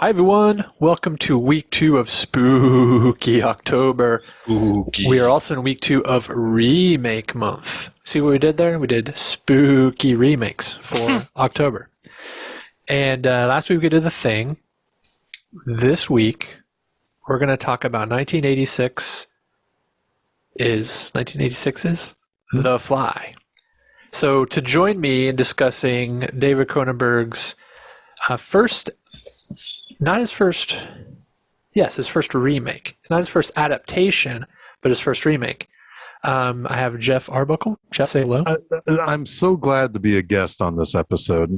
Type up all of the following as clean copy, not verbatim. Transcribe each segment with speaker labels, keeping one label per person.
Speaker 1: Hi everyone, welcome to week 2 of Spooky October.
Speaker 2: Spooky.
Speaker 1: We are also in week 2 of Remake Month. See what we did there? We did spooky remakes for October. And last week we did The Thing. This week we're going to talk about 1986 is The Fly. So to join me in discussing David Cronenberg's his first remake. It's not his first adaptation, but his first remake. I have Jeff Arbuckle. Jeff, say hello.
Speaker 3: I'm so glad to be a guest on this episode,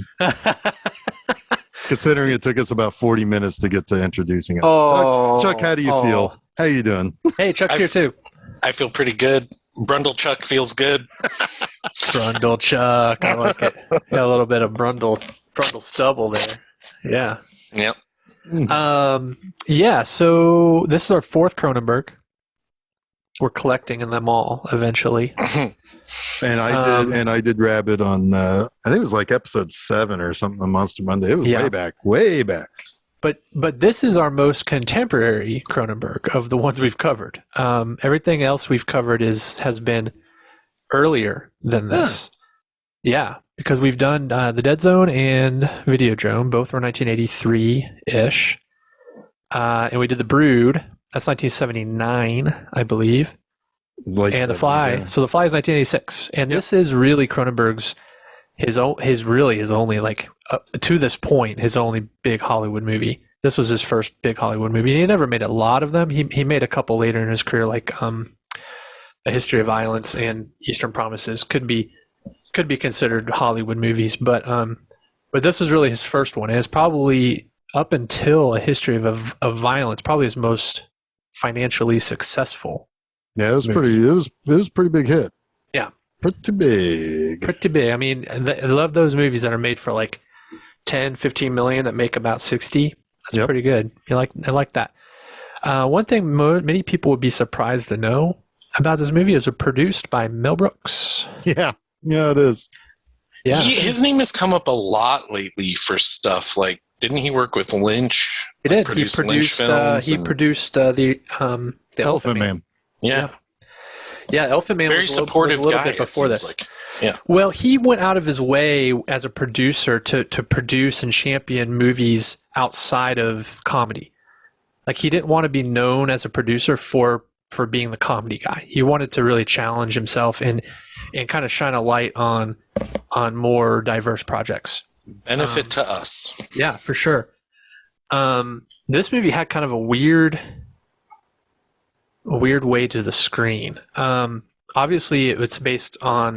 Speaker 3: considering it took us about 40 minutes to get to introducing us. Chuck, how do you feel? How you doing?
Speaker 1: Hey, Chuck's here too.
Speaker 2: I feel pretty good. Brundle Chuck feels good.
Speaker 1: Brundle Chuck. I like it. Got a little bit of Brundle stubble there. Yeah.
Speaker 2: Yep.
Speaker 1: So this is our fourth Cronenberg. We're collecting them all eventually.
Speaker 3: And I did Rabbit on I think it was like episode 7 or something on Monster Monday. It was way back.
Speaker 1: But this is our most contemporary Cronenberg of the ones we've covered. Everything else we've covered has been earlier than this. Yeah, because we've done The Dead Zone and Videodrome. Both were 1983-ish. And we did The Brood. That's 1979, I believe. And The Fly. Yeah. So The Fly is 1986. And this is really Cronenberg's, his only, like, to this point, his only big Hollywood movie. This was his first big Hollywood movie. And he never made a lot of them. He made a couple later in his career, like A History of Violence and Eastern Promises. Could be considered Hollywood movies, but this was really his first one. It's probably, up until A History of Violence, probably his most financially successful.
Speaker 3: Yeah, it was movie. It was a pretty big hit.
Speaker 1: Yeah,
Speaker 3: pretty big.
Speaker 1: I mean, I love those movies that are made for like 10, 15 million that make about 60. That's pretty good. I like that. One thing many people would be surprised to know about this movie is it produced by Mel Brooks.
Speaker 3: Yeah, it is.
Speaker 1: Yeah,
Speaker 2: his name has come up a lot lately for stuff. Like, didn't he work with Lynch?
Speaker 1: He did. He produced the Elephant Man.
Speaker 2: Yeah.
Speaker 1: Elephant Man
Speaker 2: Very
Speaker 1: was
Speaker 2: supportive
Speaker 1: a little
Speaker 2: guy,
Speaker 1: bit before this.
Speaker 2: like. Yeah.
Speaker 1: Well, he went out of his way as a producer to produce and champion movies outside of comedy. Like, he didn't want to be known as a producer for being the comedy guy. He wanted to really challenge himself and kind of shine a light on more diverse projects.
Speaker 2: Benefit to us.
Speaker 1: Yeah, for sure. This movie had kind of a weird way to the screen. Obviously, it's based on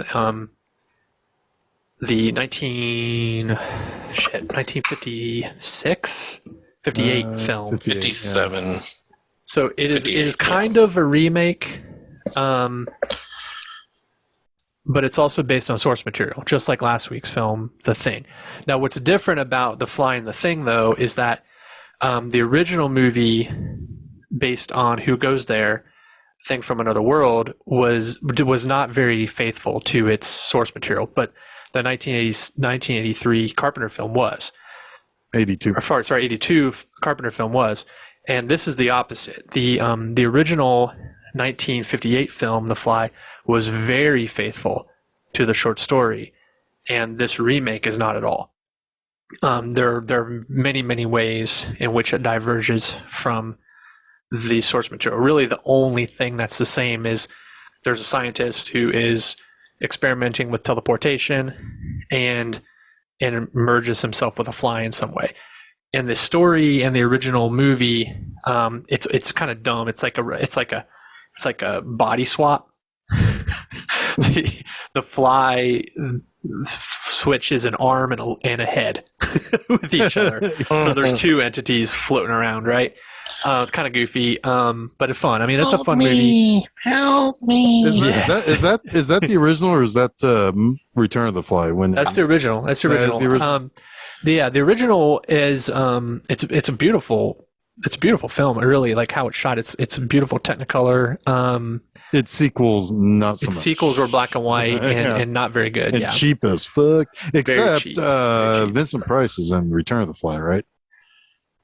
Speaker 1: the 1956, 58 film.
Speaker 2: 57.
Speaker 1: Yeah. So it is kind of a remake, but it's also based on source material, just like last week's film, The Thing. Now, what's different about The Fly and The Thing, though, is that the original movie, based on Who Goes There, Thing from Another World, was not very faithful to its source material, but the 1983 Carpenter film was.
Speaker 3: 82.
Speaker 1: 82 Carpenter film was. And this is the opposite. The original 1958 film, The Fly, was very faithful to the short story, and this remake is not at all. There are many, many ways in which it diverges from the source material. Really, the only thing that's the same is there's a scientist who is experimenting with teleportation and merges himself with a fly in some way. And the story and the original movie, it's kind of dumb. It's like a body swap. The fly switches an arm and a head with each other. So there's two entities floating around, right? It's kind of goofy, but it's fun. I mean, it's a fun movie.
Speaker 2: Help me!
Speaker 3: Is that the original, or is that Return of the Fly?
Speaker 1: That's the original. That's the original. The original is it's a beautiful film. I really like how it's shot. It's a beautiful Technicolor.
Speaker 3: Its sequels, not so much.
Speaker 1: Sequels were black and white and not very good.
Speaker 3: And cheap as fuck. Except
Speaker 1: cheap.
Speaker 3: Vincent Price is in Return of the Fly, right?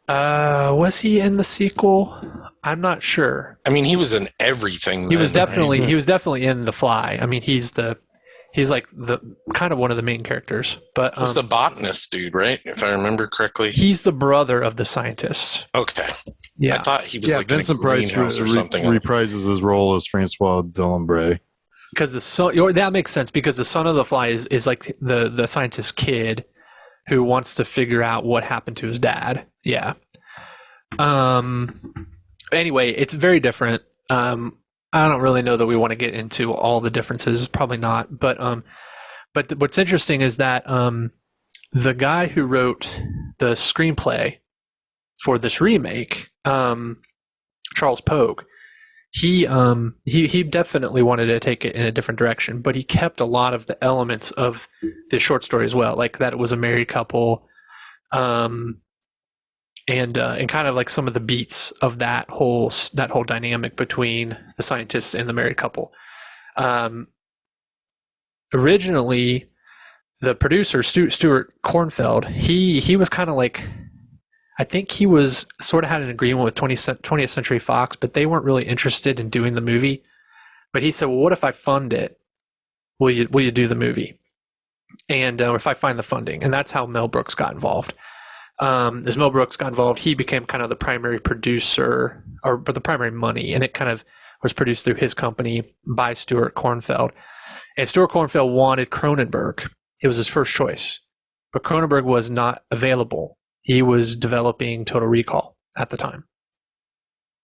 Speaker 1: Was he in the sequel? I'm not sure.
Speaker 2: I mean, he was in everything.
Speaker 1: He was definitely
Speaker 2: right?
Speaker 1: he was definitely in The Fly. I mean, he's like the kind of one of the main characters. But
Speaker 2: was the botanist dude, right? If I remember correctly.
Speaker 1: He's the brother of the scientist.
Speaker 2: Okay.
Speaker 1: Yeah.
Speaker 2: I thought he was like
Speaker 3: Vincent
Speaker 2: in a
Speaker 3: Price
Speaker 2: greenhouse or something.
Speaker 3: reprises his role as Francois Delambre.
Speaker 1: Because that makes sense, because the son of the Fly is like the scientist's kid who wants to figure out what happened to his dad. Yeah. Anyway, it's very different. I don't really know that we want to get into all the differences. Probably not. But what's interesting is that the guy who wrote the screenplay for this remake, Charles Pogue, he definitely wanted to take it in a different direction, but he kept a lot of the elements of the short story as well, like that it was a married couple, and kind of like some of the beats of that whole dynamic between the scientists and the married couple. Originally, the producer Stuart Kornfeld, he was kind of like, I think he was sort of had an agreement with 20th Century Fox, but they weren't really interested in doing the movie. But he said, "Well, what if I fund it? Will you do the movie? And if I find the funding?" And that's how Mel Brooks got involved. As Mel Brooks got involved, he became kind of the primary producer, or the primary money, and it kind of was produced through his company by Stuart Kornfeld. And Stuart Kornfeld wanted Cronenberg. It was his first choice, but Cronenberg was not available. He was developing Total Recall at the time.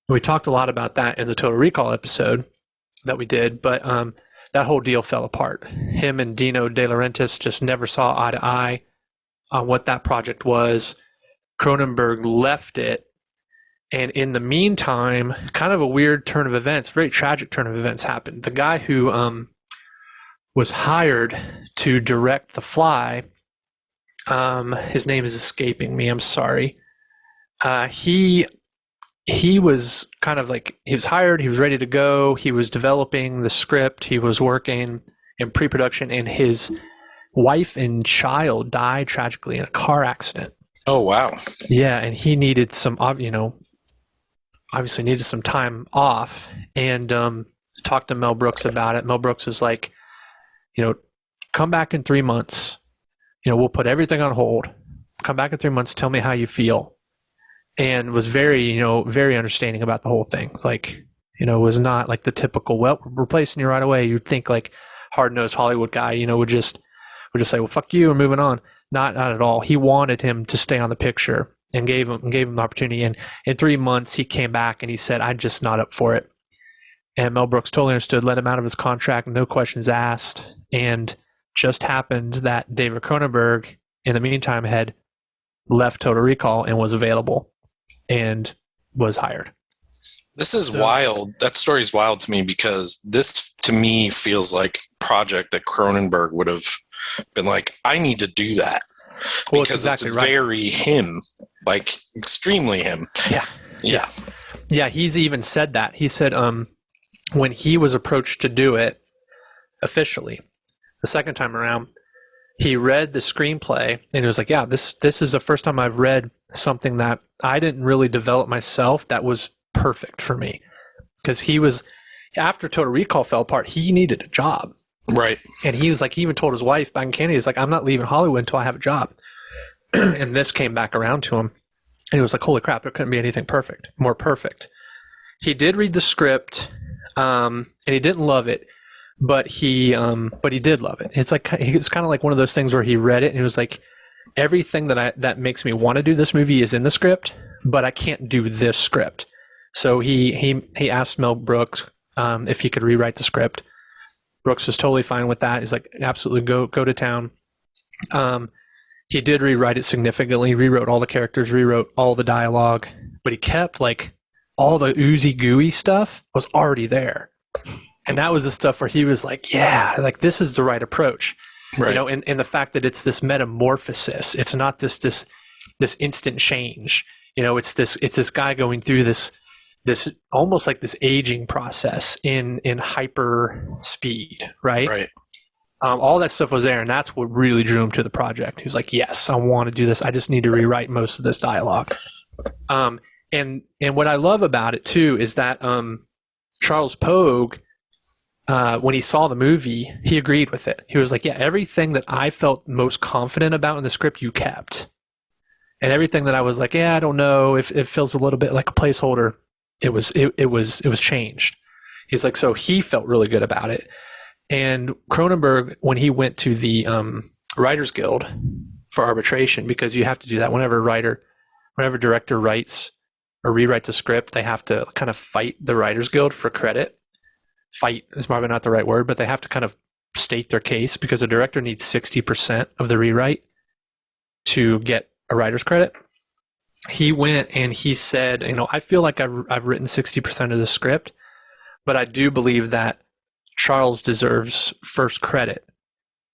Speaker 1: We talked a lot about that in the Total Recall episode that we did, but that whole deal fell apart. Him and Dino De Laurentiis just never saw eye to eye on what that project was. Cronenberg left it, and in the meantime, kind of a weird turn of events, very tragic turn of events happened. The guy who was hired to direct The Fly, his name is escaping me, I'm sorry. He was kind of like, he was hired, he was ready to go, he was developing the script, he was working in pre-production, and his wife and child died tragically in a car accident.
Speaker 2: Oh, wow.
Speaker 1: Yeah, and he needed obviously needed some time off, and talked to Mel Brooks about it. Mel Brooks was like, come back in 3 months. We'll put everything on hold. Come back in 3 months, tell me how you feel. And was very, very understanding about the whole thing. Like, was not like the typical, well, we're replacing you right away. You'd think like hard-nosed Hollywood guy, would just say, well, fuck you, we're moving on. Not at all. He wanted him to stay on the picture and gave him the opportunity. And in 3 months, he came back and he said, I'm just not up for it. And Mel Brooks totally understood, let him out of his contract, no questions asked. And just happened that David Cronenberg, in the meantime, had left Total Recall and was available and was hired.
Speaker 2: This is wild. That story's wild to me, because this, to me, feels like a project that Cronenberg would have been like, I need to do that.
Speaker 1: Well,
Speaker 2: because
Speaker 1: it's exactly right.
Speaker 2: Very him, like extremely him.
Speaker 1: Yeah. He's even said that. He said when he was approached to do it officially the second time around, he read the screenplay and he was like, yeah, this is the first time I've read something that I didn't really develop myself that was perfect for me. Because he was, after Total Recall fell apart, he needed a job.
Speaker 2: Right.
Speaker 1: And he was like, he even told his wife back in Canada, he's like, I'm not leaving Hollywood until I have a job. And this came back around to him. And he was like, holy crap, there couldn't be anything more perfect. He did read the script, and he didn't love it, but he did love it. It's kind of like one of those things where he read it and he was like, everything that makes me want to do this movie is in the script, but I can't do this script. So he asked Mel Brooks if he could rewrite the script. Brooks was totally fine with that. He's like, absolutely, go to town. He did rewrite it significantly, rewrote all the characters, rewrote all the dialogue, but he kept like all the oozy gooey stuff was already there. And that was the stuff where he was like, yeah, like this is the right approach. Right. And the fact that it's this metamorphosis, it's not this instant change. It's this guy going through this almost like this aging process in hyper speed, right?
Speaker 2: Right.
Speaker 1: All that stuff was there, and that's what really drew him to the project. He was like, yes, I want to do this. I just need to rewrite most of this dialogue. And what I love about it too is that Charles Pogue, when he saw the movie, he agreed with it. He was like, "Yeah, everything that I felt most confident about in the script, you kept, and everything that I was like, yeah, I don't know, if it feels a little bit like a placeholder, it was changed." He's like, so he felt really good about it. And Cronenberg, when he went to the Writers Guild for arbitration, because you have to do that whenever director writes or rewrites a script, they have to kind of fight the Writers Guild for credit. Fight is probably not the right word, but they have to kind of state their case, because a director needs 60% of the rewrite to get a writer's credit. He went and he said, I feel like I've written 60% of the script, but I do believe that Charles deserves first credit,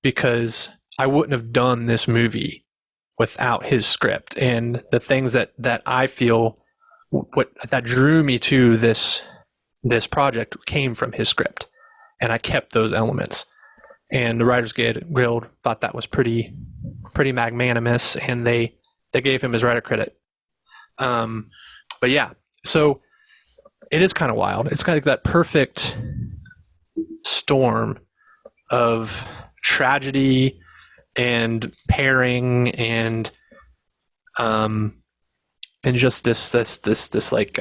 Speaker 1: because I wouldn't have done this movie without his script. And the things that I feel that drew me to this project came from his script, and I kept those elements. And the Writers Guild thought that was pretty magnanimous, and they gave him his writer credit. But yeah, so it is kind of wild. It's kind of like that perfect storm of tragedy and pairing and just this like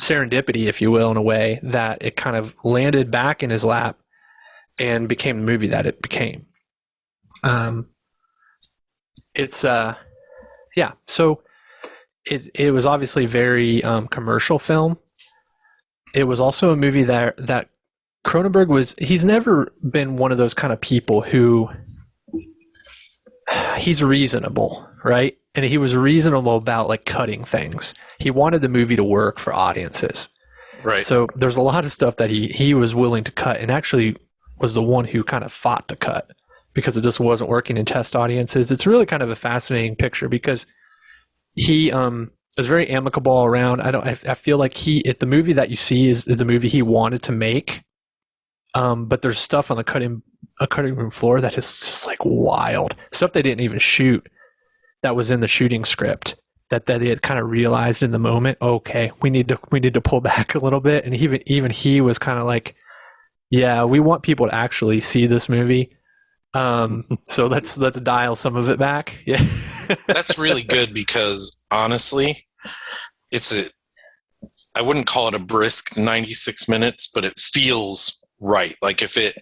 Speaker 1: serendipity, if you will, in a way, that it kind of landed back in his lap and became the movie that it became. So it was obviously very commercial film. It was also a movie that Cronenberg he's never been one of those kind of people who, he's reasonable, right? And he was reasonable about like cutting things. He wanted the movie to work for audiences.
Speaker 2: Right.
Speaker 1: So there's a lot of stuff that he was willing to cut, and actually was the one who kind of fought to cut because it just wasn't working in test audiences. It's really kind of a fascinating picture, because he is very amicable all around. I feel like the movie that you see is the movie he wanted to make. But there's stuff on the cutting room floor that is just like wild stuff they didn't even shoot, that was in the shooting script, that they had kind of realized in the moment, okay, we need to pull back a little bit. And even he was kind of like, yeah, we want people to actually see this movie. So let's dial some of it back. Yeah.
Speaker 2: That's really good, because honestly, I wouldn't call it a brisk 96 minutes, but it feels right. Like if it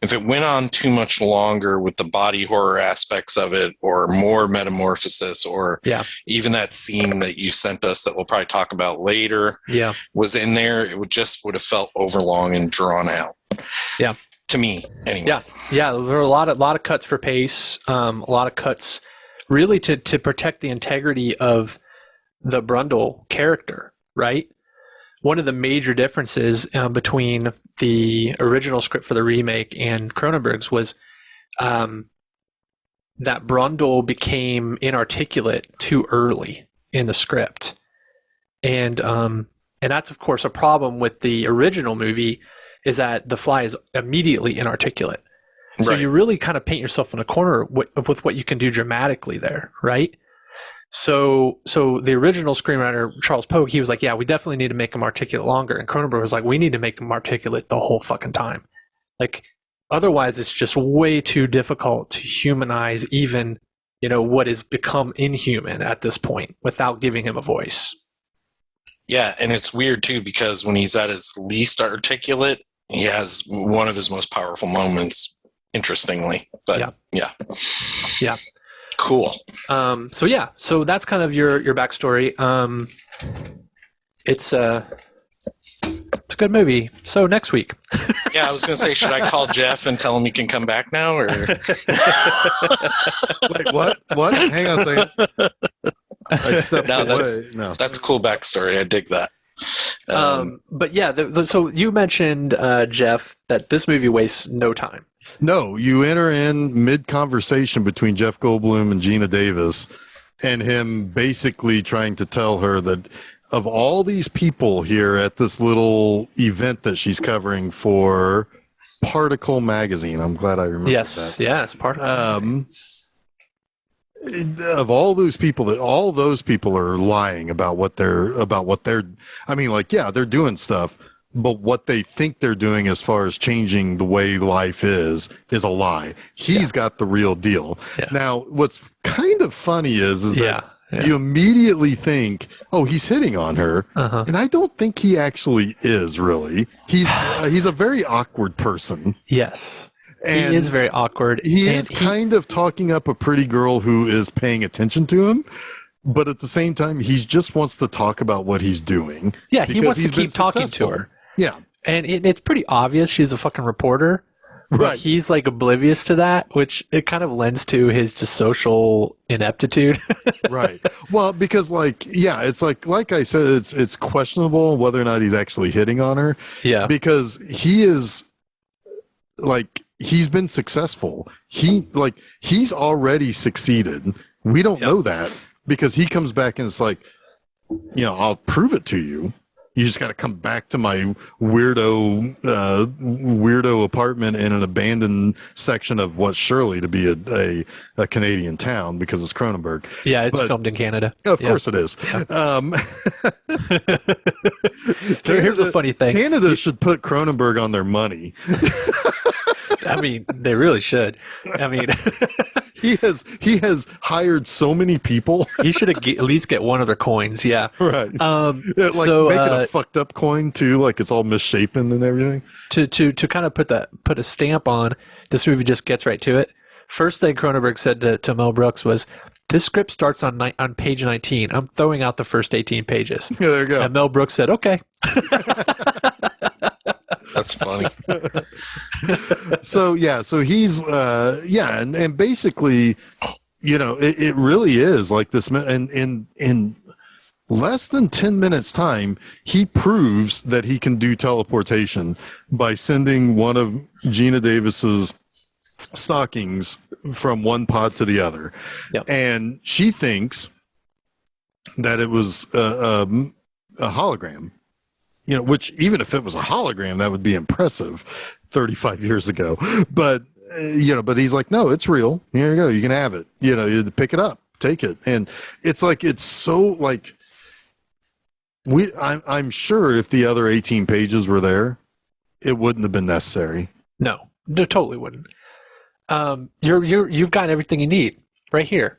Speaker 2: went on too much longer with the body horror aspects of it, or more metamorphosis, or even that scene that you sent us that we'll probably talk about later, was in there, it would have felt overlong and drawn out.
Speaker 1: Yeah.
Speaker 2: To me, anyway.
Speaker 1: Yeah. There are a lot of cuts for pace, a lot of cuts really to protect the integrity of the Brundle character, right? One of the major differences between the original script for the remake and Cronenberg's was that Brundle became inarticulate too early in the script, and that's of course a problem with the original movie, is that the Fly is immediately inarticulate. So you really kind of paint yourself in a corner with what you can do dramatically there, right? So the original screenwriter, Charles Pogue, he was like, yeah, we definitely need to make him articulate longer. And Cronenberg was like, we need to make him articulate the whole fucking time. Like, otherwise it's just way too difficult to humanize even, what has become inhuman at this point without giving him a voice.
Speaker 2: Yeah, and it's weird too, because when he's at his least articulate, he has one of his most powerful moments, interestingly. But yeah. Cool. So
Speaker 1: that's kind of your backstory. It's a good movie. So next week.
Speaker 2: Yeah, I was going to say, should I call Jeff and tell him he can come back now, or?
Speaker 3: Wait, what? Hang on a second. I stepped away. No,
Speaker 2: that's a cool backstory. I dig that.
Speaker 1: But yeah, so you mentioned, Jeff, that this movie wastes no time.
Speaker 3: No, you enter in mid-conversation between Jeff Goldblum and Gina Davis, and him basically trying to tell her that of all these people here at this little event that she's covering for Particle Magazine, I'm glad I remember that.
Speaker 1: Yes, Particle Magazine.
Speaker 3: of all those people, that all those people are lying about what they're. I mean, like, yeah, they're doing stuff, but what they think they're doing as far as changing the way life is a lie. He's got the real deal.
Speaker 1: Yeah.
Speaker 3: Now, what's kind of funny is that
Speaker 1: Yeah.
Speaker 3: you immediately think, oh, he's hitting on her. And I don't think he actually is, really. He's a very awkward person.
Speaker 1: Yes.
Speaker 3: And
Speaker 1: he is very awkward.
Speaker 3: He is kind of talking up a pretty girl who is paying attention to him. But at the same time, he just wants to talk about what he's doing.
Speaker 1: Yeah, he wants to keep talking to her.
Speaker 3: Yeah.
Speaker 1: And it's pretty obvious she's a fucking reporter.
Speaker 3: Right.
Speaker 1: He's like oblivious to that, which it kind of lends to his just social ineptitude.
Speaker 3: Right. Well, because it's like I said, it's questionable whether or not he's actually hitting on her.
Speaker 1: Yeah.
Speaker 3: Because he is he's been successful. He's already succeeded. We don't know that because he comes back and it's like, I'll prove it to you. You just got to come back to my weirdo apartment in an abandoned section of what's surely to be a Canadian town because it's Cronenberg.
Speaker 1: Yeah, it's filmed in Canada.
Speaker 3: Of course it is.
Speaker 1: Yeah. Here's a funny thing.
Speaker 3: Canada should put Cronenberg on their money.
Speaker 1: I mean, they really should. I mean,
Speaker 3: he has hired so many people.
Speaker 1: He should at least get one of their coins. Yeah.
Speaker 3: Right. Make it a fucked up coin too, like it's all misshapen and everything.
Speaker 1: To kind of put a stamp on this movie, just gets right to it. First thing Cronenberg said to Mel Brooks was, "This script starts on page 19. I'm throwing out the first 18 pages."
Speaker 3: Yeah, there you go.
Speaker 1: And Mel Brooks said, "Okay."
Speaker 2: That's funny.
Speaker 3: So he's and basically, it really is like this. And in less than 10 minutes time, he proves that he can do teleportation by sending one of Gina Davis's stockings from one pod to the other.
Speaker 1: Yep.
Speaker 3: And she thinks that it was a hologram. Which even if it was a hologram, that would be impressive 35 years ago. But, but he's like, no, it's real. Here you go. You can have it. You pick it up, take it. And it's like, it's so like, I'm sure if the other 18 pages were there, it wouldn't have been necessary.
Speaker 1: No, totally wouldn't. You've got everything you need right here.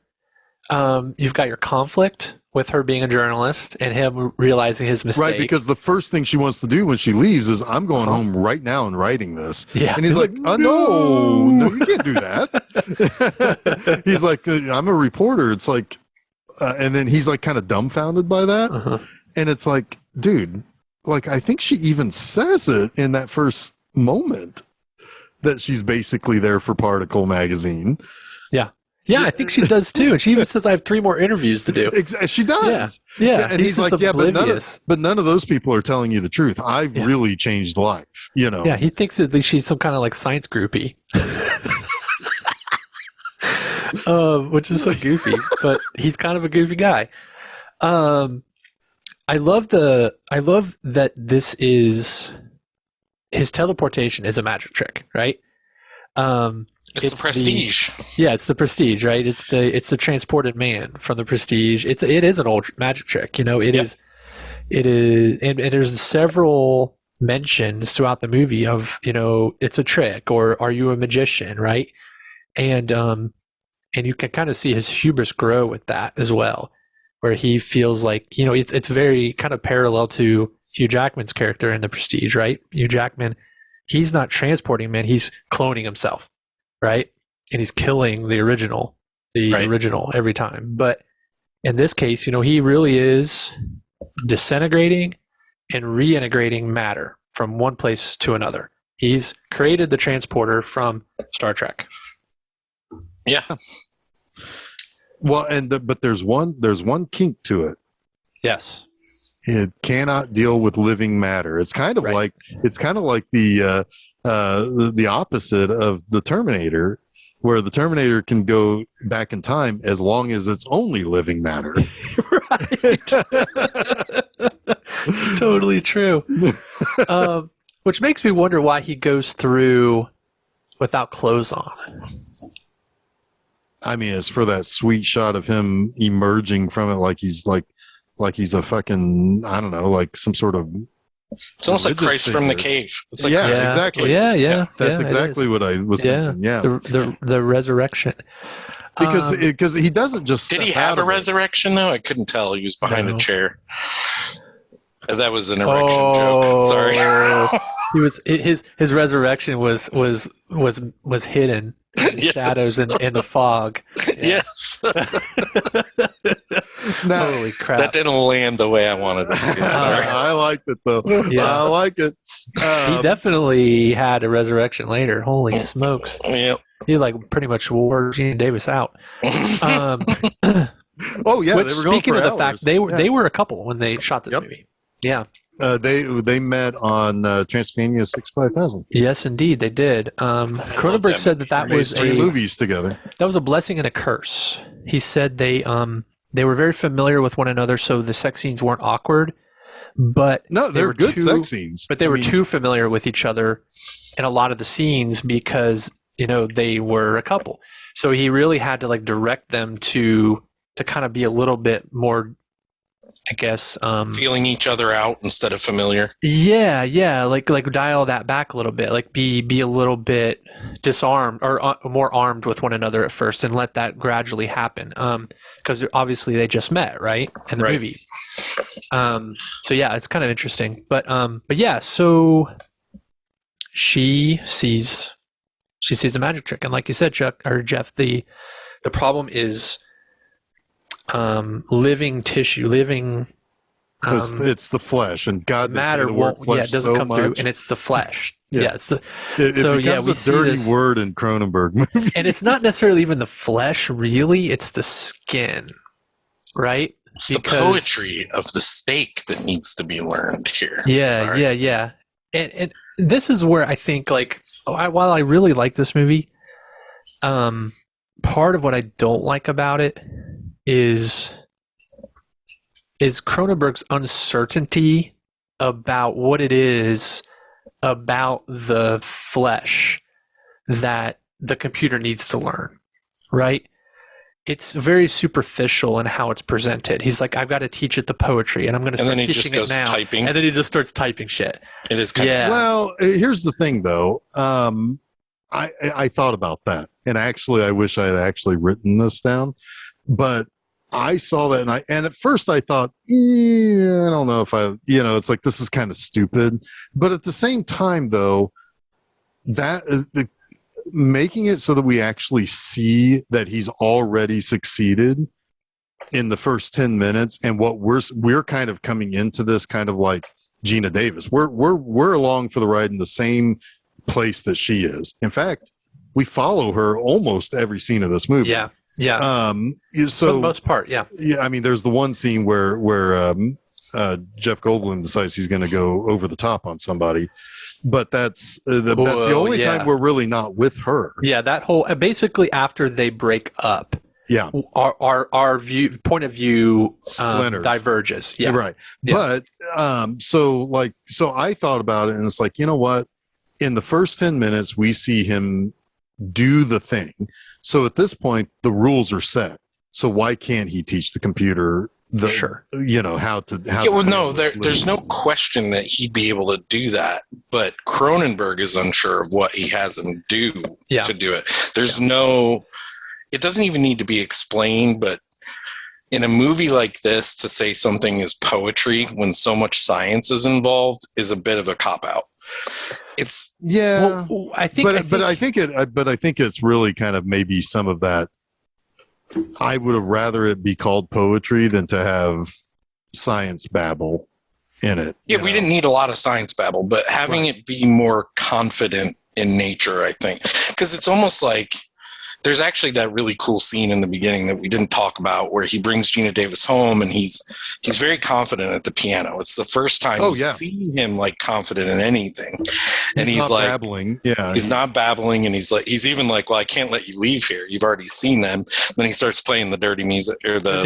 Speaker 1: You've got your conflict with her being a journalist and him realizing his mistake.
Speaker 3: Right, because the first thing she wants to do when she leaves is, I'm going home right now and writing this.
Speaker 1: Yeah.
Speaker 3: And he's like, no, you can't do that. He's like, I'm a reporter. It's like, and then he's like kind of dumbfounded by that. And it's like, dude, like, I think she even says it in that first moment that she's basically there for Particle magazine.
Speaker 1: Yeah. Yeah, I think she does too. And she even says, I have 3 more interviews to do.
Speaker 3: She does.
Speaker 1: Yeah.
Speaker 3: And he's like, but none of those people are telling you the truth. I've really changed life,
Speaker 1: Yeah, he thinks that she's some kind of like science groupie. Which is so goofy, but he's kind of a goofy guy. I love that this is, his teleportation is a magic trick, right?
Speaker 2: It's the Prestige.
Speaker 1: It's the Prestige, right? It's the transported man from the Prestige. It is an old magic trick, It is, and there's several mentions throughout the movie of it's a trick, or are you a magician, right? And you can kind of see his hubris grow with that as well, where he feels like it's very kind of parallel to Hugh Jackman's character in the Prestige, right? Hugh Jackman, he's not transporting men, he's cloning himself. Right? And he's killing the original every time. But in this case, he really is disintegrating and reintegrating matter from one place to another. He's created the transporter from Star Trek.
Speaker 2: Yeah.
Speaker 3: Well, but there's one kink to it.
Speaker 1: Yes.
Speaker 3: It cannot deal with living matter. It's kind of like the opposite of the Terminator, where the Terminator can go back in time as long as it's only living matter.
Speaker 1: Right. Totally true. Which makes me wonder why he goes through without clothes on.
Speaker 3: I mean, it's for that sweet shot of him emerging from it like he's a fucking, I don't know, like some sort of.
Speaker 2: It's almost like Christ from the cave. It's like Christ.
Speaker 3: Exactly.
Speaker 1: Yeah.
Speaker 3: That's exactly what I was thinking. Yeah.
Speaker 1: The resurrection.
Speaker 3: Because he doesn't just.
Speaker 2: Did he have a resurrection though? I couldn't tell. He was behind a chair. That was an erection joke. Sorry.
Speaker 1: He was his resurrection was hidden in the shadows and in the fog. Yeah.
Speaker 2: Yes.
Speaker 1: Holy crap!
Speaker 2: That didn't land the way I wanted it to. Sorry.
Speaker 3: I liked it though. Yeah. I like it.
Speaker 1: He definitely had a resurrection later. Holy smokes!
Speaker 2: Yep.
Speaker 1: He like pretty much wore Gina Davis out.
Speaker 3: Oh yeah.
Speaker 1: Which,
Speaker 3: they were
Speaker 1: speaking
Speaker 3: going
Speaker 1: of
Speaker 3: for
Speaker 1: the
Speaker 3: hours.
Speaker 1: fact, they were a couple when they shot this movie. Yeah.
Speaker 3: They met on Transylvania 65000.
Speaker 1: Yes, indeed, they did. Cronenberg said that was
Speaker 3: three movies together.
Speaker 1: That was a blessing and a curse. He said they were very familiar with one another, so the sex scenes weren't awkward. But
Speaker 3: no, they were good sex scenes.
Speaker 1: But they were too familiar with each other in a lot of the scenes because they were a couple. So he really had to like direct them to kind of be a little bit more, I guess,
Speaker 2: feeling each other out instead of familiar.
Speaker 1: Yeah, like dial that back a little bit, like be a little bit disarmed or more armed with one another at first, and let that gradually happen. Because obviously they just met, right, in the movie. So yeah, it's kind of interesting, but yeah, so she sees a magic trick, and like you said, Chuck or Jeff, the problem is living tissue,
Speaker 3: it's the flesh, and God,
Speaker 1: matter won't. It doesn't come through, and it's the flesh. It's the.
Speaker 3: It becomes a dirty word in Cronenberg movies,
Speaker 1: and it's not necessarily even the flesh. Really, it's the skin, right?
Speaker 2: It's the poetry of the steak that needs to be learned here.
Speaker 1: Yeah. And this is where I think, like, while I really like this movie, part of what I don't like about it is Cronenberg's uncertainty about what it is about the flesh that the computer needs to learn, right? It's very superficial in how it's presented. He's like, I've got to teach it the poetry, and I'm going to start teaching it now.
Speaker 2: Typing.
Speaker 1: And then he just starts typing shit.
Speaker 2: It is kind of...
Speaker 3: Well, here's the thing, though. I thought about that, and actually, I wish I had actually written this down, but I saw that, and at first I thought, I don't know if it's like, this is kind of stupid. But at the same time, though, that making it so that we actually see that he's already succeeded in the first 10 minutes, and what we're kind of coming into this kind of like Gina Davis. We're along for the ride in the same place that she is. In fact, we follow her almost every scene of this movie.
Speaker 1: Yeah.
Speaker 3: So
Speaker 1: for the most part, yeah.
Speaker 3: I mean, there's the one scene where Jeff Goldblum decides he's going to go over the top on somebody, but that's the only time we're really not with her.
Speaker 1: Yeah, that whole basically after they break up.
Speaker 3: Yeah,
Speaker 1: our point of view diverges. Yeah,
Speaker 3: right. Yeah. But so I thought about it, and it's like, you know what? In the first 10 minutes, we see him do the thing. So at this point, the rules are set. So why can't he teach the computer how to
Speaker 2: there's no question that he'd be able to do that, but Cronenberg is unsure of what he has him do to do it. It doesn't even need to be explained, but in a movie like this, to say something is poetry when so much science is involved is a bit of a cop-out. It's
Speaker 3: I think it's really kind of maybe some of that. I would have rather it be called poetry than to have science babble in it.
Speaker 2: Yeah, we didn't need a lot of science babble, but having it be more confident in nature, I think, because it's almost like there's actually that really cool scene in the beginning that we didn't talk about where he brings Gina Davis home and he's very confident at the piano. It's the first time we see him like confident in anything. And he's like
Speaker 3: babbling. Yeah.
Speaker 2: He's not babbling, and he's even like, well, I can't let you leave here. You've already seen them. Then he starts playing the dirty music or the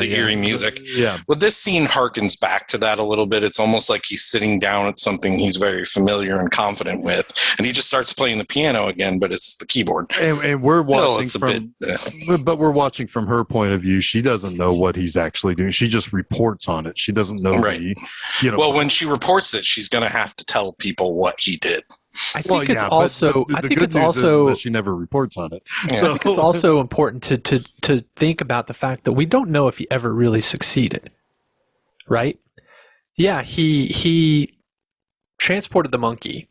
Speaker 2: eerie music.
Speaker 3: Yeah.
Speaker 2: Well, this scene harkens back to that a little bit. It's almost like he's sitting down at something he's very familiar and confident with, and he just starts playing the piano again, but it's the keyboard.
Speaker 3: And we're watching
Speaker 2: it's a
Speaker 3: from,
Speaker 2: bit,
Speaker 3: but we're watching from her point of view. She doesn't know what he's actually doing. She just reports on it. She doesn't know
Speaker 2: Right.
Speaker 3: the.
Speaker 2: When she reports it, she's going to have to tell people what he did.
Speaker 1: I think it's also.
Speaker 3: But
Speaker 1: I
Speaker 3: the
Speaker 1: think
Speaker 3: good
Speaker 1: it's
Speaker 3: news
Speaker 1: also.
Speaker 3: is that she never reports on it.
Speaker 2: Yeah.
Speaker 3: So
Speaker 1: I think it's also important to think about the fact that we don't know if he ever really succeeded. Right? Yeah, he transported the monkey,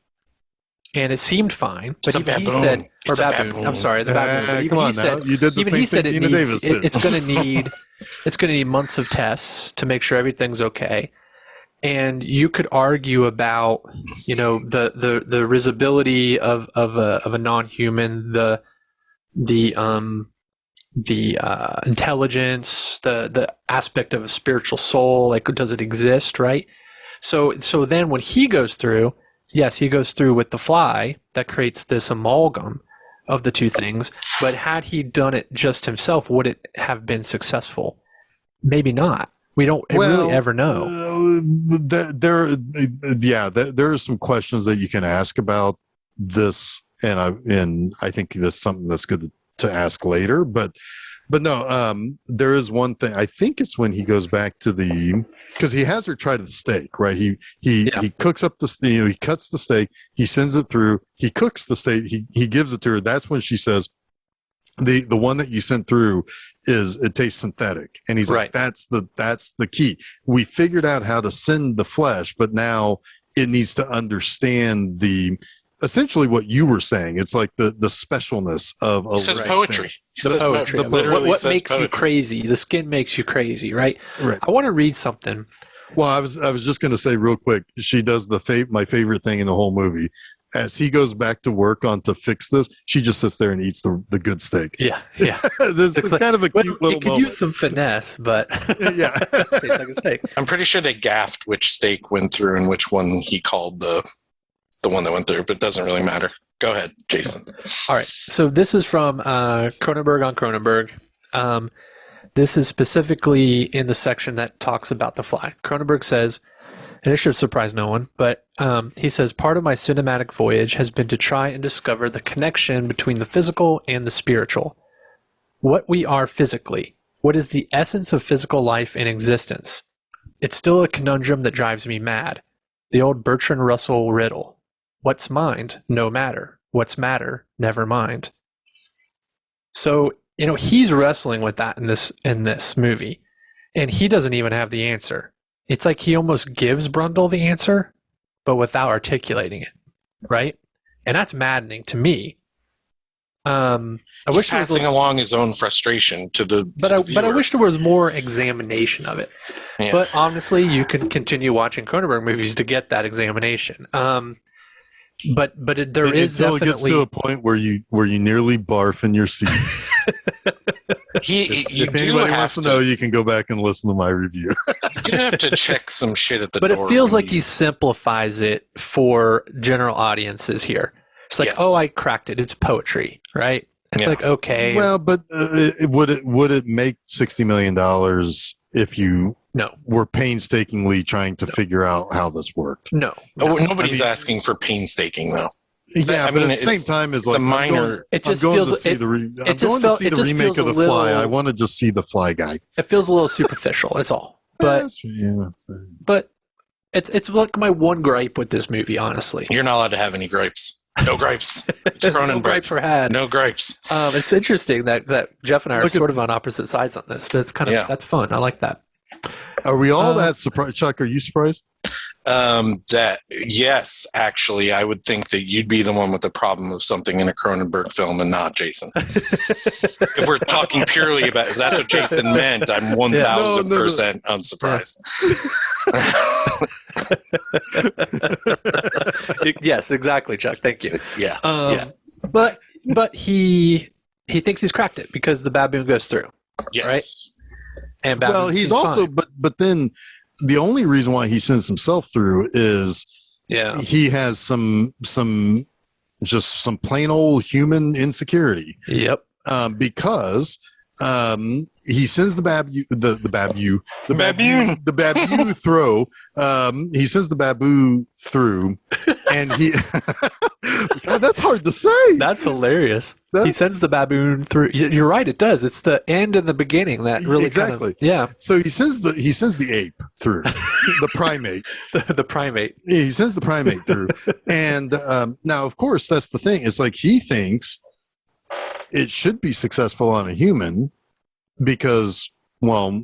Speaker 1: and it seemed fine. But
Speaker 2: It's a
Speaker 1: even he
Speaker 2: baboon.
Speaker 1: said, or
Speaker 2: It's a
Speaker 1: baboon.
Speaker 2: baboon.
Speaker 1: I'm sorry, the baboon. But even
Speaker 3: come
Speaker 1: he
Speaker 3: on
Speaker 1: said,
Speaker 3: now. You did the
Speaker 1: even
Speaker 3: same
Speaker 1: he said
Speaker 3: thing
Speaker 1: it
Speaker 3: Gina
Speaker 1: needs.
Speaker 3: Davis did.
Speaker 1: It's going to need. It's going to need months of tests to make sure everything's okay. And you could argue about, the risibility of a non-human, the intelligence, the aspect of a spiritual soul, like does it exist, right? So then when he goes through, yes, he goes through with the fly that creates this amalgam of the two things. But had he done it just himself, would it have been successful? Maybe not. We don't really ever know.
Speaker 3: There are some questions that you can ask about this, and I think that's something that's good to ask later. But no, there is one thing. I think it's when he goes back to because he has her try the steak, right? He cooks up he cuts the steak, he sends it through, he cooks the steak, he gives it to her. That's when she says, the one that you sent through it tastes synthetic, and he's
Speaker 1: right.
Speaker 3: like, that's the key. We figured out how to send the flesh, but now it needs to understand essentially what you were saying. It's like the specialness of
Speaker 2: He says poetry.
Speaker 1: The poetry. What makes
Speaker 2: poetry.
Speaker 1: you crazy? The skin makes you crazy, right?
Speaker 3: Right.
Speaker 1: I want to read something.
Speaker 3: Well, I was just going to say real quick. She does my favorite thing in the whole movie. As he goes back to work to fix this, she just sits there and eats the good steak.
Speaker 1: Yeah.
Speaker 3: This is kind of a cute little
Speaker 1: You could
Speaker 3: moment.
Speaker 1: use some finesse, but
Speaker 3: Yeah.
Speaker 1: tastes like a steak.
Speaker 2: I'm pretty sure they gaffed which steak went through and which one he called the one that went through, but it doesn't really matter. Go ahead, Jason.
Speaker 1: All right. So this is from Cronenberg on Cronenberg. This is specifically in the section that talks about the fly. Cronenberg says, and it should surprise no one, but he says, part of my cinematic voyage has been to try and discover the connection between the physical and the spiritual. What we are physically. What is the essence of physical life and existence? It's still a conundrum that drives me mad. The old Bertrand Russell riddle. What's mind? No matter. What's matter? Never mind. So, he's wrestling with that in this movie, and he doesn't even have the answer. It's like he almost gives Brundle the answer, but without articulating it, right? And that's maddening to me.
Speaker 2: He's passing along his own frustration to the
Speaker 1: But I wish there was more examination of it.
Speaker 2: Yeah.
Speaker 1: But honestly, you can continue watching Cronenberg movies to get that examination. But there is
Speaker 3: until
Speaker 1: definitely
Speaker 3: it gets to a point where you nearly barf in your seat. If anybody wants to know, you can go back and listen to my review.
Speaker 2: You do have to check some shit at the
Speaker 1: But
Speaker 2: door.
Speaker 1: it feels like he simplifies it for general audiences here. It's like, oh, I cracked it. It's poetry, right? It's like, okay.
Speaker 3: Well, but would it make $60 million if you were painstakingly trying to figure out how this worked?
Speaker 1: No.
Speaker 2: Nobody's asking for painstaking, though.
Speaker 3: Yeah, but at the same time, it's like
Speaker 2: a minor.
Speaker 3: I'm going to see the remake of The Fly. I want to just see the Fly guy.
Speaker 1: It feels a little superficial. That's all. But but it's like my one gripe with this movie. Honestly,
Speaker 2: you're not allowed to have any gripes. No gripes. It's Cronenberg.
Speaker 1: No gripes were had.
Speaker 2: No gripes.
Speaker 1: It's interesting that Jeff and I are sort of on opposite sides on this, but it's kind of that's fun. I like that.
Speaker 3: Are we all that surprised? Chuck, are you surprised?
Speaker 2: Yes, actually, I would think that you'd be the one with the problem of something in a Cronenberg film and not Jason. If we're talking purely about if that's what Jason meant, I'm 1,000% unsurprised.
Speaker 1: Yes, exactly, Chuck. Thank you.
Speaker 2: Yeah.
Speaker 1: But he thinks he's cracked it because the baboon goes through.
Speaker 2: Yes.
Speaker 1: Right? And
Speaker 3: he's also
Speaker 1: fine.
Speaker 3: but then the only reason why he sends himself through is he has some plain old human insecurity.
Speaker 1: Yep.
Speaker 3: Because he sends the baboon throw. He sends the baboon through, and God, that's hard to say.
Speaker 1: That's hilarious. He sends the baboon through. You're right. It does. It's the end and the beginning that really
Speaker 3: exactly. So he sends the ape through the primate.
Speaker 1: the primate.
Speaker 3: Yeah, he sends the primate through, and now, of course, that's the thing. It's like he thinks it should be successful on a human because, well,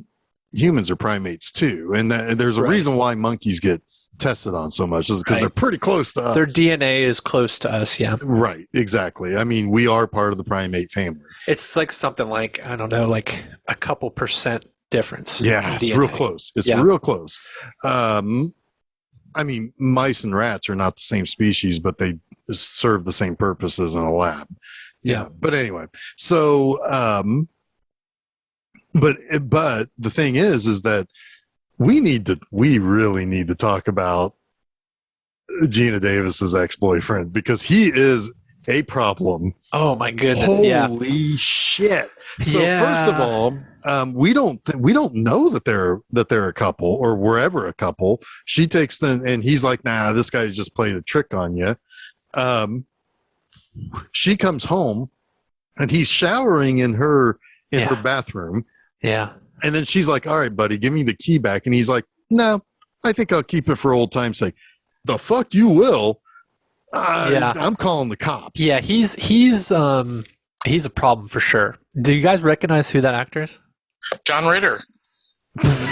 Speaker 3: humans are primates too, and there's a reason why monkeys get tested on so much is because they're pretty close to us.
Speaker 1: Their DNA is close to us, yeah.
Speaker 3: Right, exactly. I mean, we are part of the primate family.
Speaker 1: It's like something like, I don't know, like a couple percent difference.
Speaker 3: Yeah, it's real close. It's real close. I mean, mice and rats are not the same species, but they serve the same purposes in a lab. Yeah. But anyway, so, but the thing is that we really need to talk about Gina Davis's ex-boyfriend because he is a problem.
Speaker 1: Oh my goodness!
Speaker 3: Holy shit! So first of all, we don't know that they're a couple or were ever a couple. She takes them, and he's like, "Nah, this guy's just played a trick on you." She comes home, and he's showering in her bathroom.
Speaker 1: Yeah.
Speaker 3: And then she's like, all right, buddy, give me the key back. And he's like, no, I think I'll keep it for old time's sake. The fuck you will. I'm calling the cops.
Speaker 1: Yeah, he's a problem for sure. Do you guys recognize who that actor is?
Speaker 2: John Ritter.
Speaker 1: Funny.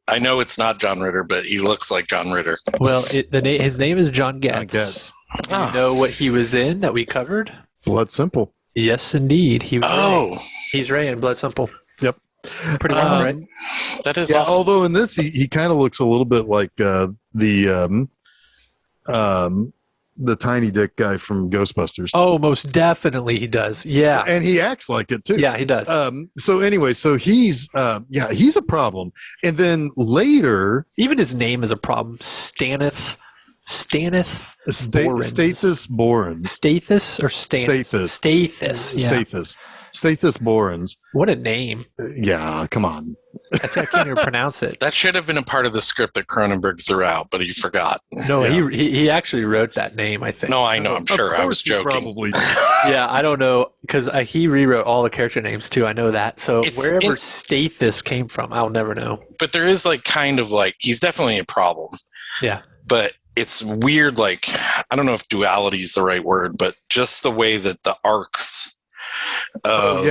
Speaker 2: I know it's not John Ritter, but he looks like John Ritter.
Speaker 1: Well, his name is John Getz. Do you know what he was in that we covered?
Speaker 3: Blood Simple.
Speaker 1: Yes, indeed. He's Ray in Blood Simple.
Speaker 3: Yep.
Speaker 1: Pretty well, right?
Speaker 2: That is awesome.
Speaker 3: Although in this, he kind of looks a little bit like the tiny dick guy from Ghostbusters.
Speaker 1: Oh, most definitely he does. Yeah.
Speaker 3: And he acts like it too.
Speaker 1: Yeah, he does.
Speaker 3: So anyway, he's a problem. And then later,
Speaker 1: even his name is a problem. Stathis Borans. Stathis or Stathis? Stathis Borans. What a name.
Speaker 3: Yeah, come on.
Speaker 1: I can't even pronounce it.
Speaker 2: That should have been a part of the script that Cronenberg threw out, but he forgot.
Speaker 1: No, he actually wrote that name, I think.
Speaker 2: No, I know. I'm sure. I was joking.
Speaker 3: Probably.
Speaker 1: Yeah, I don't know, because he rewrote all the character names, too. I know that. So wherever Stathis came from, I'll never know.
Speaker 2: But there is he's definitely a problem.
Speaker 1: Yeah.
Speaker 2: But it's weird, I don't know if duality is the right word, but just the way that the arcs of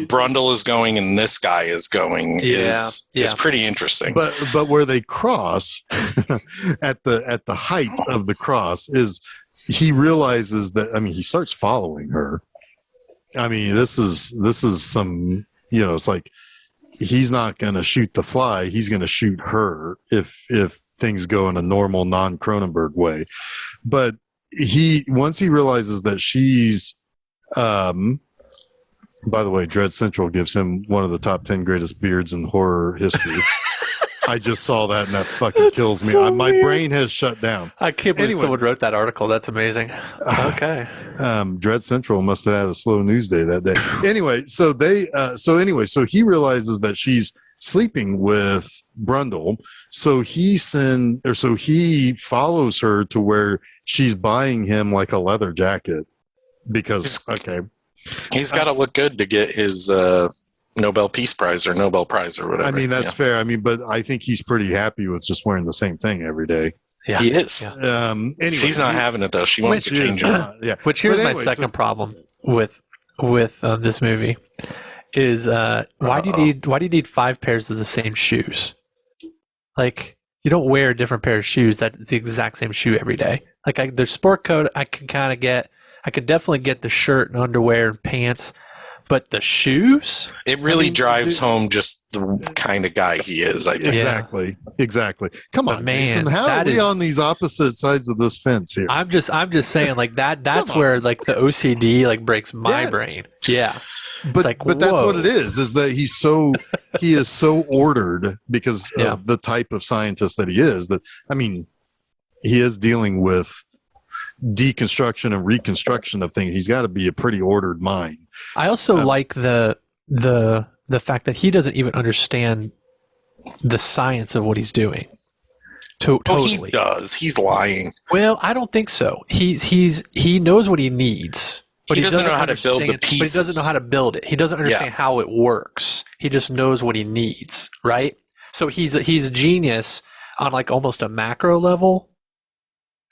Speaker 2: Brundle is going and this guy is going is pretty interesting.
Speaker 3: But where they cross at the height of the cross is he realizes that, I mean, he starts following her. I mean, this is some, it's like he's not going to shoot the fly, he's going to shoot her if things go in a normal non-Cronenberg way. But once he realizes that she's by the way, Dread Central gives him one of the top 10 greatest beards in horror history. I just saw that and that fucking kills me.
Speaker 1: So
Speaker 3: My brain has shut down.
Speaker 1: I can't believe someone wrote that article. That's amazing. Okay.
Speaker 3: Dread Central must have had a slow news day that day. Anyway, so he realizes that she's sleeping with Brundle. So he follows her to where she's buying him like a leather jacket because,
Speaker 2: he's got to look good to get his Nobel Peace Prize or Nobel Prize or whatever.
Speaker 3: I mean, that's fair. I mean, but I think he's pretty happy with just wearing the same thing every day.
Speaker 1: Yeah,
Speaker 2: he is.
Speaker 1: Yeah.
Speaker 3: Anyway,
Speaker 2: she's not having it though. She wants to change it.
Speaker 3: Yeah.
Speaker 1: Which here's my second problem with this movie is why do you need 5 pairs of the same shoes? Like, you don't wear a different pair of shoes that's the exact same shoe every day. Like the sport coat, I can definitely get the shirt and underwear and pants, but the shoes?
Speaker 2: It really drives home just the kind of guy he is, I think.
Speaker 3: Exactly. Come on,
Speaker 1: man.
Speaker 3: Mason, how are we on these opposite sides of this fence here?
Speaker 1: I'm just saying, like, that's where like the OCD breaks my brain. Yeah.
Speaker 3: But that's what it is that he is so ordered because of the type of scientist that he is, that, I mean, he is dealing with deconstruction and reconstruction of things. He's got to be a pretty ordered mind.
Speaker 1: I also like the fact that he doesn't even understand the science of what he's doing Totally.
Speaker 2: He does. He's lying.
Speaker 1: Well, I don't think so. He knows what he needs, but
Speaker 2: He doesn't know how to build the
Speaker 1: understand-
Speaker 2: pieces.
Speaker 1: But he doesn't know how to build it. He doesn't understand how it works. He just knows what he needs, right? So he's a genius on like almost a macro level,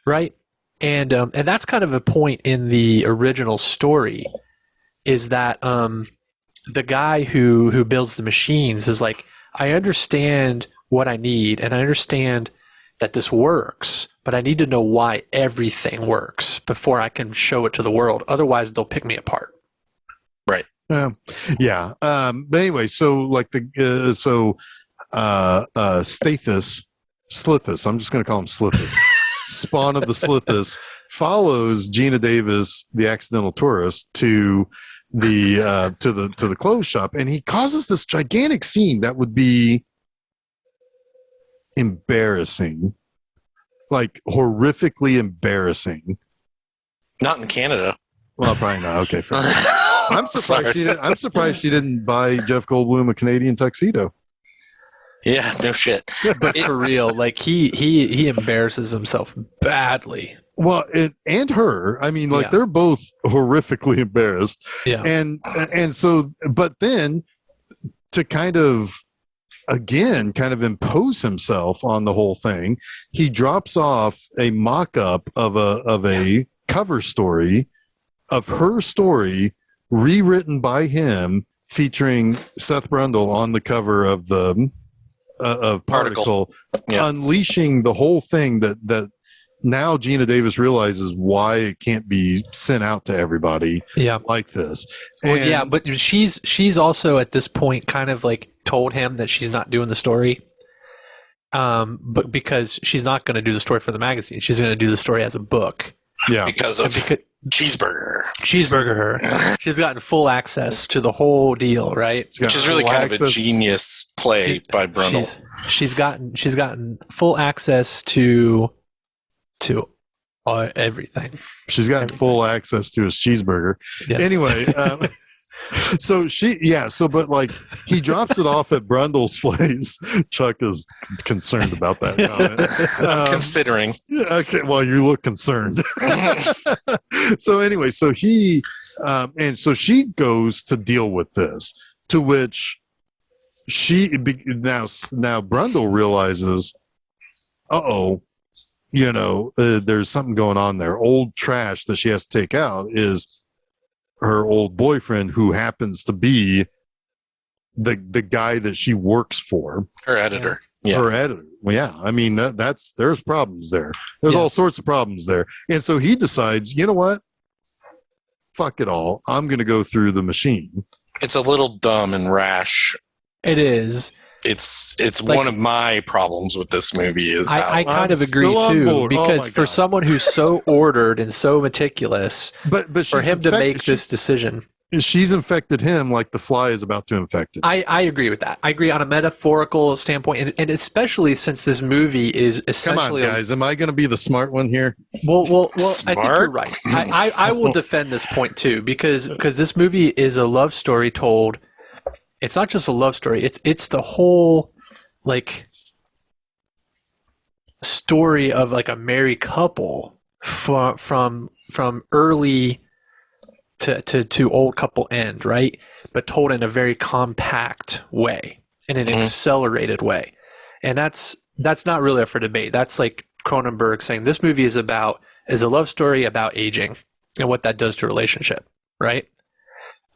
Speaker 1: right? And that's kind of a point in the original story, is that the guy who builds the machines is like, I understand what I need, and I understand that this works, but I need to know why everything works before I can show it to the world. Otherwise, they'll pick me apart.
Speaker 2: Right.
Speaker 3: Yeah. But anyway, so like Slithis, I'm just going to call him Slithis, spawn of the Slithis, follows Gina Davis, the accidental tourist, to the clothes shop, and he causes this gigantic scene that would be embarrassing, like horrifically embarrassing.
Speaker 2: Not in Canada.
Speaker 3: Well, probably not. Okay, fair. I'm surprised she didn't buy Jeff Goldblum a Canadian tuxedo.
Speaker 2: Yeah, no shit.
Speaker 1: But for real, like he embarrasses himself badly.
Speaker 3: Well, and her. I mean, like they're both horrifically embarrassed.
Speaker 1: Yeah.
Speaker 3: And so, but then to kind of impose himself on the whole thing, he drops off a mock-up of a cover story of her story, rewritten by him, featuring Seth Brundle on the cover of the of Particle, unleashing the whole thing that now Gina Davis realizes why it can't be sent out to everybody like this.
Speaker 1: Well, but she's also at this point kind of like told him that she's not doing the story, but because she's not going to do the story for the magazine, she's going to do the story as a book.
Speaker 2: Yeah, because of Cheeseburger. She's gotten full access to the whole deal, right? Which is really kind of a genius play by Brundle.
Speaker 1: She's gotten full access to everything.
Speaker 3: She's gotten full access to his cheeseburger. Yes. Anyway, but like he drops it off at Brundle's place. Chuck is concerned about that comment.
Speaker 2: I'm considering.
Speaker 3: Okay, well, you look concerned. So anyway, so he and so she goes to deal with this, to which now Brundle realizes, there's something going on there. Old trash that she has to take out is her old boyfriend, who happens to be the guy that she works for.
Speaker 2: Her editor.
Speaker 3: Yeah. Her editor. Well, yeah. I mean, there's problems there. There's all sorts of problems there. And so he decides, you know what? Fuck it all. I'm going to go through the machine.
Speaker 2: It's a little dumb and rash.
Speaker 1: It is.
Speaker 2: It's like, one of my problems with this movie is
Speaker 1: I kind of agree too, because for someone who's so ordered and so meticulous, but for him to make this decision,
Speaker 3: she's infected him like the fly is about to infect it.
Speaker 1: I agree with that. I agree on a metaphorical standpoint, and especially since this movie is essentially.
Speaker 3: Come on, guys, am I going to be the smart one here?
Speaker 1: Well, I think you're right. I will defend this point too, because this movie is a love story told. It's not just a love story. It's the whole like story of like a married couple from early to old couple end, right? But told in a very compact way, in an accelerated way, and that's not really up for debate. That's like Cronenberg saying this movie is a love story about aging and what that does to a relationship, right?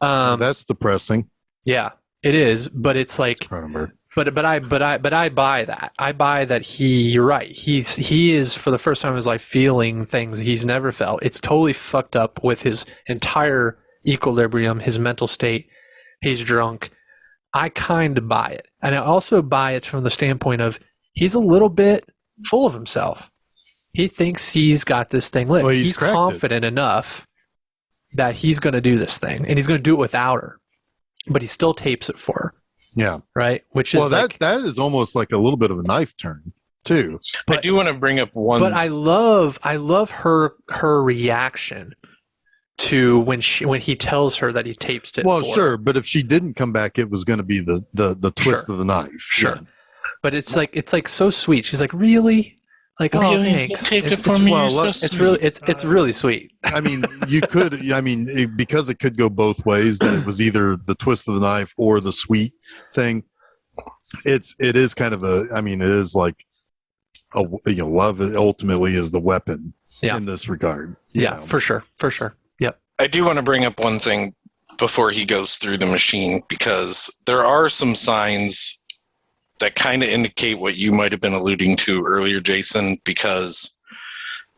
Speaker 3: That's depressing.
Speaker 1: Yeah. It is, but it's like, but I buy that. I buy that you're right. He is for the first time in his life feeling things he's never felt. It's totally fucked up with his entire equilibrium, his mental state. He's drunk. I kind of buy it. And I also buy it from the standpoint of he's a little bit full of himself. He thinks he's got this thing lit.
Speaker 3: Well,
Speaker 1: he's confident enough that he's going to do this thing, and he's going to do it without her. But he still tapes it for her. Yeah. Right? Which is
Speaker 3: that is almost like a little bit of a knife turn too.
Speaker 2: But I do want to bring up one.
Speaker 1: But I love her reaction to when he tells her that he taped it.
Speaker 3: Well, sure, but if she didn't come back, it was going to be the twist of the knife.
Speaker 1: Sure. Yeah. But it's like so sweet. She's like, really? Like, oh,
Speaker 2: Really?
Speaker 1: thanks.
Speaker 2: Taped
Speaker 1: It's,
Speaker 2: it for
Speaker 1: it's,
Speaker 2: me.
Speaker 3: well,
Speaker 2: You're so
Speaker 3: it's
Speaker 1: it's
Speaker 2: sweet.
Speaker 1: really it's really sweet.
Speaker 3: I mean, you could. I mean, because it could go both ways. That it was either the twist of the knife or the sweet thing. It is kind of a. I mean, it is like love ultimately is the weapon in this regard.
Speaker 1: Yeah,
Speaker 3: know.
Speaker 1: for sure. Yep.
Speaker 2: I do want to bring up one thing before he goes through the machine, because there are some signs that kind of indicate what you might have been alluding to earlier, Jason, because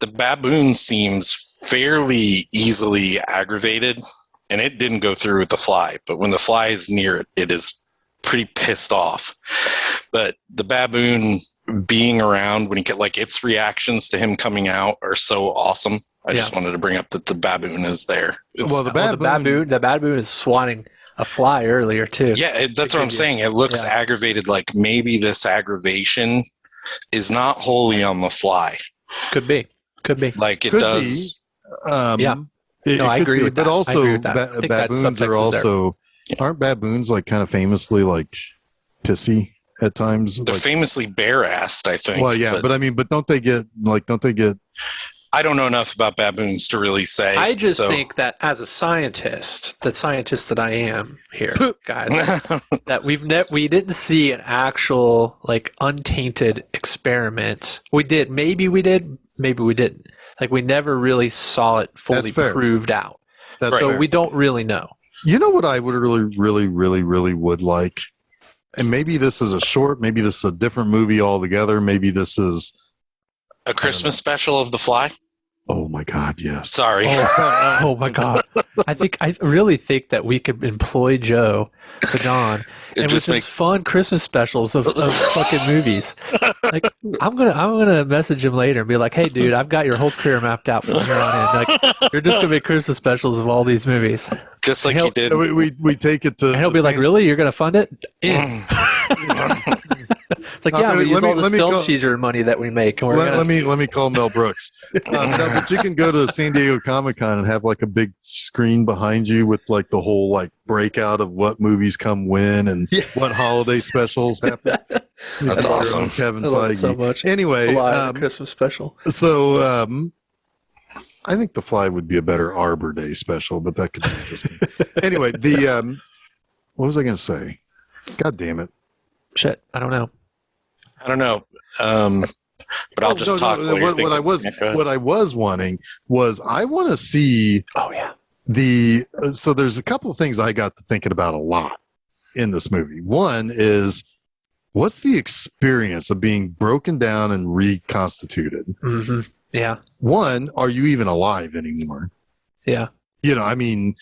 Speaker 2: the baboon seems fairly easily aggravated, and it didn't go through with the fly, but when the fly is near it, it is pretty pissed off. But the baboon being around when he get like its reactions to him coming out are so awesome. I just wanted to bring up that the baboon is there.
Speaker 3: Well, the
Speaker 1: baboon is swatting a fly earlier too.
Speaker 2: Yeah, that's what I'm saying. It looks aggravated, like maybe this aggravation is not wholly on the fly.
Speaker 1: Could be.
Speaker 2: Like it
Speaker 3: Could
Speaker 2: does.
Speaker 1: I agree with that.
Speaker 3: But also,
Speaker 1: baboons
Speaker 3: are also aren't baboons like kind of famously like pissy at times?
Speaker 2: They're famously bare-assed, I think.
Speaker 3: Well, yeah, but don't they get?
Speaker 2: I don't know enough about baboons to really say.
Speaker 1: I just think that as a scientist, the scientist that I am here, guys, that we didn't see an actual like untainted experiment. We did, maybe we didn't. Like we never really saw it fully proved out. So we don't really know.
Speaker 3: You know what I would really would like, and maybe this is a short, maybe this is a different movie altogether, maybe this is
Speaker 2: a Christmas special of The Fly.
Speaker 3: Oh my God! Yes.
Speaker 2: Sorry.
Speaker 1: Oh my God! I really think that we could employ Joe, the Don, and with his fun Christmas specials of fucking movies. Like I'm gonna message him later and be like, "Hey, dude, I've got your whole career mapped out from here on in. Like you're just gonna make Christmas specials of all these movies."
Speaker 2: Just like he did.
Speaker 3: We take it to.
Speaker 1: And he'll be like, "Really? You're gonna fund it?" It's like, we use all this film Seizure money that we make. And
Speaker 3: let me call Mel Brooks. No, but you can go to San Diego Comic-Con and have like a big screen behind you with like the whole like breakout of what movies come when and what holiday specials happen.
Speaker 2: That's awesome.
Speaker 3: Kevin
Speaker 1: I love
Speaker 3: Feige.
Speaker 1: it so much.
Speaker 3: Anyway,
Speaker 1: Christmas special.
Speaker 3: So I think The Fly would be a better Arbor Day special, but that could be just me. Anyway, what was I going to say? God damn it.
Speaker 1: Shit, I don't know.
Speaker 2: But I'll just talk.
Speaker 3: What I was wanting was I want to see.
Speaker 1: Oh yeah.
Speaker 3: So there's a couple of things I got to thinking about a lot in this movie. One is, what's the experience of being broken down and reconstituted?
Speaker 1: Mm-hmm. Yeah.
Speaker 3: One, are you even alive anymore?
Speaker 1: Yeah.
Speaker 3: I mean,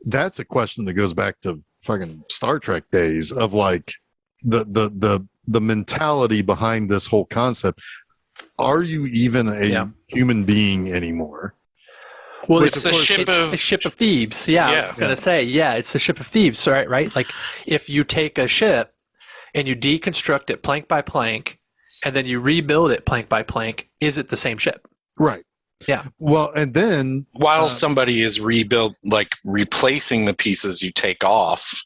Speaker 3: that's a question that goes back to fucking Star Trek days of like the mentality behind this whole concept. Are you even a human being anymore?
Speaker 1: Well,
Speaker 2: it's a ship of
Speaker 1: thieves. Yeah, I was going to say, it's a ship of thieves, right? Like if you take a ship and you deconstruct it plank by plank and then you rebuild it plank by plank, is it the same ship?
Speaker 3: Right.
Speaker 1: Yeah.
Speaker 3: Well, and then
Speaker 2: while somebody is replacing the pieces you take off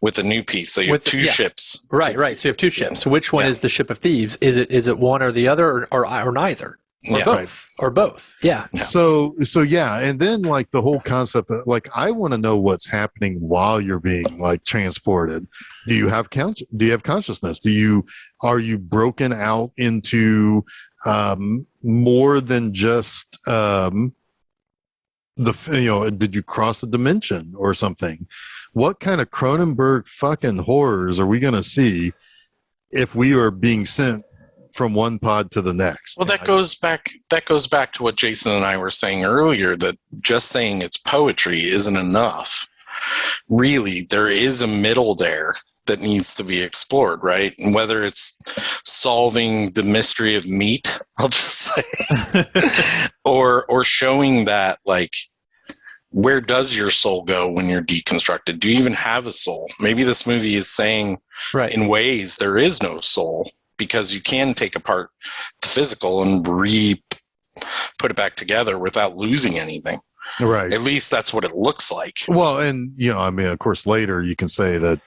Speaker 2: with a new piece, so you have two ships.
Speaker 1: Right. So you have two ships. So which one is the ship of thieves? Is it one or the other, or neither, or both, or both? Yeah.
Speaker 3: So yeah, and then like the whole concept of, like, I want to know what's happening while you're being like transported. Do you have consciousness? Are you broken out into more than just did you cross a dimension or something? What kind of Cronenberg fucking horrors are we going to see if we are being sent from one pod to the next?
Speaker 2: Well, that goes back to what Jason and I were saying earlier, that just saying it's poetry isn't enough. Really, there is a middle there that needs to be explored, right? And whether it's solving the mystery of meat, I'll just say, or showing that, like, where does your soul go when you're deconstructed? Do you even have a soul? Maybe this movie is saying, in ways, there is no soul, because you can take apart the physical and put it back together without losing anything.
Speaker 3: Right.
Speaker 2: At least that's what it looks like.
Speaker 3: Well, and, I mean, of course, later you can say that,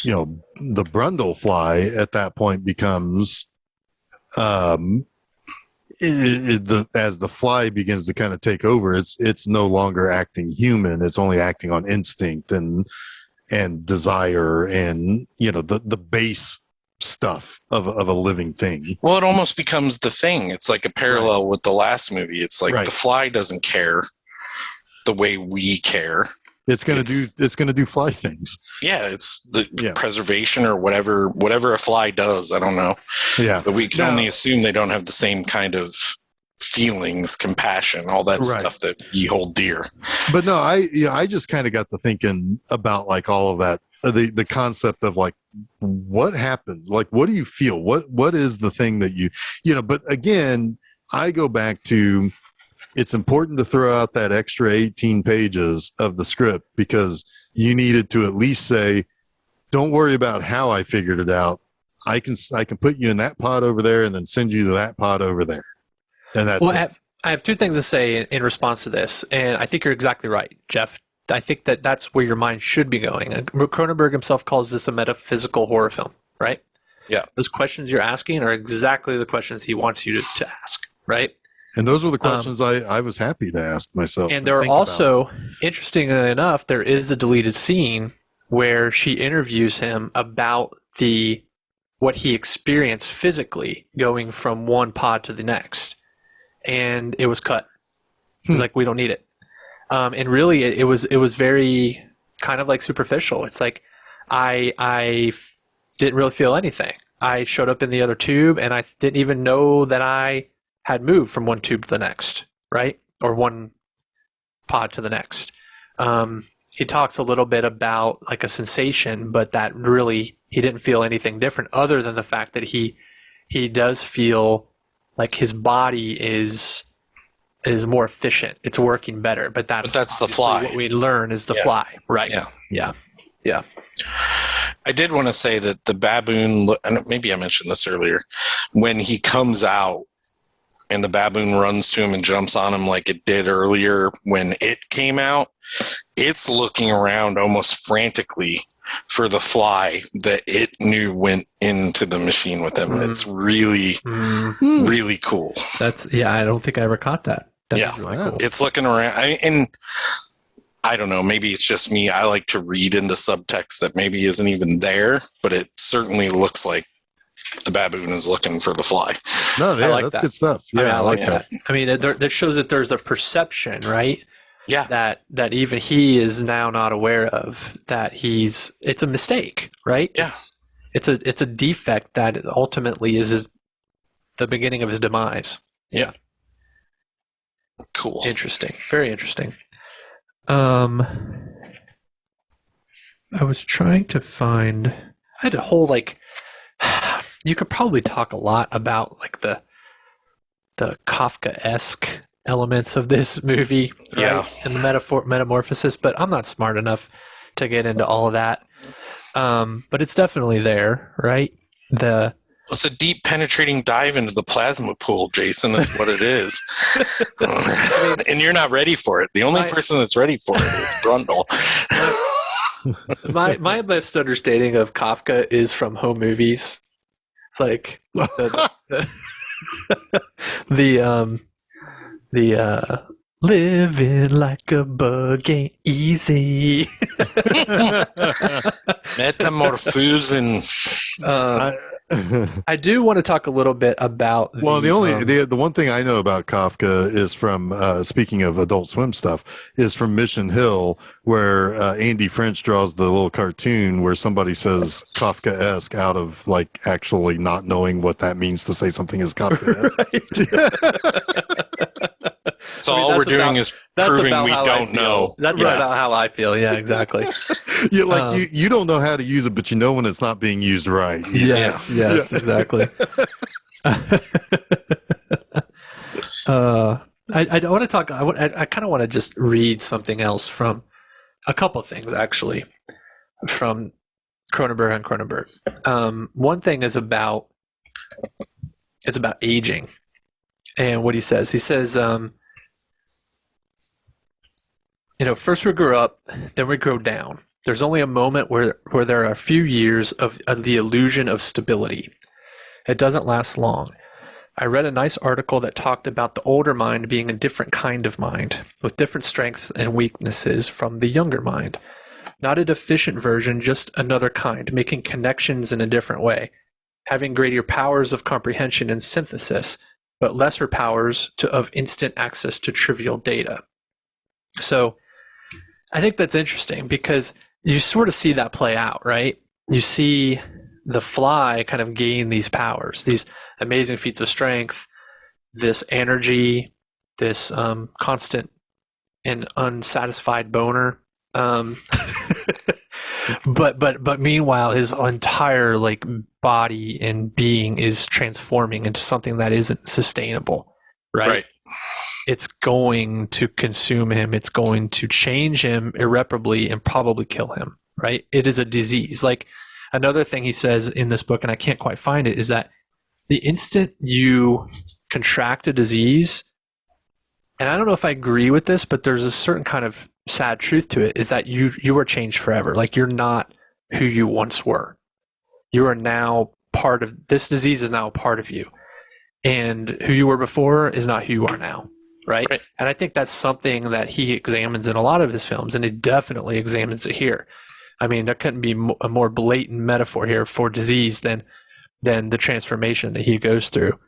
Speaker 3: the Brundle fly at that point becomes as the fly begins to kind of take over, it's no longer acting human. It's only acting on instinct and desire and the base stuff of a living thing.
Speaker 2: Well, it almost becomes the thing. It's like a parallel with the last movie. It's like the fly doesn't care the way we care.
Speaker 3: It's gonna do fly things.
Speaker 2: Yeah, it's the preservation or whatever a fly does. I don't know.
Speaker 3: Yeah,
Speaker 2: but we can only assume they don't have the same kind of feelings, compassion, all that stuff that you hold dear.
Speaker 3: But no, I just kind of got to thinking about like all of that, the concept of like what happens, like what do you feel, what is the thing that but again, I go back to, it's important to throw out that extra 18 pages of the script because you needed to at least say, don't worry about how I figured it out. I can put you in that pod over there and then send you to that pod over there. And that's
Speaker 1: I have two things to say in response to this, and I think you're exactly right, Jeff. I think that's where your mind should be going. And Cronenberg himself calls this a metaphysical horror film, right?
Speaker 2: Yeah.
Speaker 1: Those questions you're asking are exactly the questions he wants you to ask, right?
Speaker 3: And those were the questions I was happy to ask myself.
Speaker 1: And there are also, interestingly enough, there is a deleted scene where she interviews him about what he experienced physically going from one pod to the next. And it was cut. It was like, we don't need it. And really, it was very kind of like superficial. It's like I didn't really feel anything. I showed up in the other tube, and I didn't even know that I had moved from one tube to the next, right? Or one pod to the next. He talks a little bit about like a sensation, but that really, he didn't feel anything different other than the fact that he does feel like his body is more efficient. It's working better, but that's
Speaker 2: the fly.
Speaker 1: What we learn is the fly, right? Yeah.
Speaker 2: I did want to say that the baboon, and maybe I mentioned this earlier, when he comes out and the baboon runs to him and jumps on him like it did earlier when it came out, it's looking around almost frantically for the fly that it knew went into the machine with him. It's really, really cool.
Speaker 1: I don't think I ever caught that. That's really cool.
Speaker 2: It's looking around. And I don't know, maybe it's just me. I like to read into subtext that maybe isn't even there, but it certainly looks like the baboon is looking for the fly.
Speaker 3: No, that's good stuff. Yeah, I like that.
Speaker 1: I mean, that shows that there's a perception, right?
Speaker 2: Yeah.
Speaker 1: That even he is now not aware of, that it's a mistake, right?
Speaker 2: Yeah.
Speaker 1: It's a defect that ultimately is the beginning of his demise.
Speaker 2: Yeah. Cool.
Speaker 1: Interesting. Very interesting. I was trying to find, I had a whole you could probably talk a lot about like the Kafka-esque elements of this movie, right? And the metamorphosis, but I'm not smart enough to get into all of that. But it's definitely there, right?
Speaker 2: It's a deep penetrating dive into the plasma pool, Jason. That's what it is. And you're not ready for it. The only person that's ready for it is Brundle.
Speaker 1: My best understanding of Kafka is from home movies. It's like the living like a bug ain't easy.
Speaker 2: Metamorphosing.
Speaker 1: I do want to talk a little bit about
Speaker 3: the one thing I know about Kafka is from speaking of Adult Swim stuff, is from Mission Hill, where Andy French draws the little cartoon where somebody says Kafka-esque out of like actually not knowing what that means to say something is Kafka-esque.
Speaker 2: So all we're doing is proving we don't know.
Speaker 1: That's about how I feel. Yeah, exactly.
Speaker 3: You don't know how to use it, but you know when it's not being used right.
Speaker 1: Yes, exactly. I want to talk. I kind of want to just read something else from a couple of things actually from Cronenberg on Cronenberg. One thing is about aging, and what he says. He says, first we grow up, then we grow down. There's only a moment where there are a few years of the illusion of stability. It doesn't last long. I read a nice article that talked about the older mind being a different kind of mind, with different strengths and weaknesses from the younger mind. Not a deficient version, just another kind, making connections in a different way, having greater powers of comprehension and synthesis, but lesser powers of instant access to trivial data. So I think that's interesting because you sort of see that play out, right? You see the Fly kind of gain these powers, these amazing feats of strength, this energy, this constant and unsatisfied boner. But meanwhile, his entire like body and being is transforming into something that isn't sustainable, right? It's going to consume him. It's going to change him irreparably and probably kill him, right? It is a disease. Like another thing he says in this book, and I can't quite find it, is that the instant you contract a disease, and I don't know if I agree with this, but there's a certain kind of sad truth to it, is that you are changed forever. Like you're not who you once were. You are now part of this disease is now a part of you. And who you were before is not who you are now. Right? And I think that's something that he examines in a lot of his films, and he definitely examines it here. I mean, there couldn't be a more blatant metaphor here for disease than the transformation that he goes through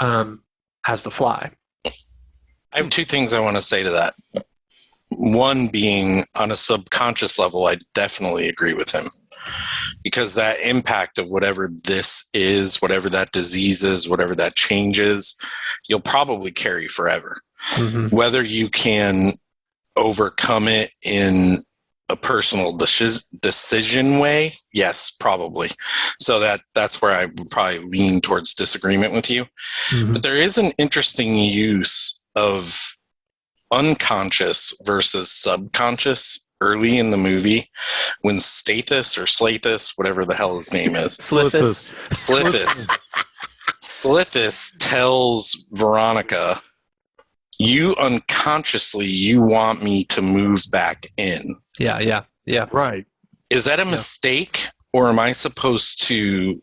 Speaker 1: as the Fly.
Speaker 2: I have two things I want to say to that. One being, on a subconscious level, I definitely agree with him. Because that impact of whatever this is, whatever that disease is, whatever that change is, you'll probably carry forever. Mm-hmm. Whether you can overcome it in a personal decision way, yes, probably. So that's where I would probably lean towards disagreement with you. Mm-hmm. But there is an interesting use of unconscious versus subconscious early in the movie when Stathis or Slathis, whatever the hell his name is, Slithis tells Veronica, you unconsciously, you want me to move back in.
Speaker 1: Yeah.
Speaker 3: Right.
Speaker 2: Is that a mistake, or am I supposed to,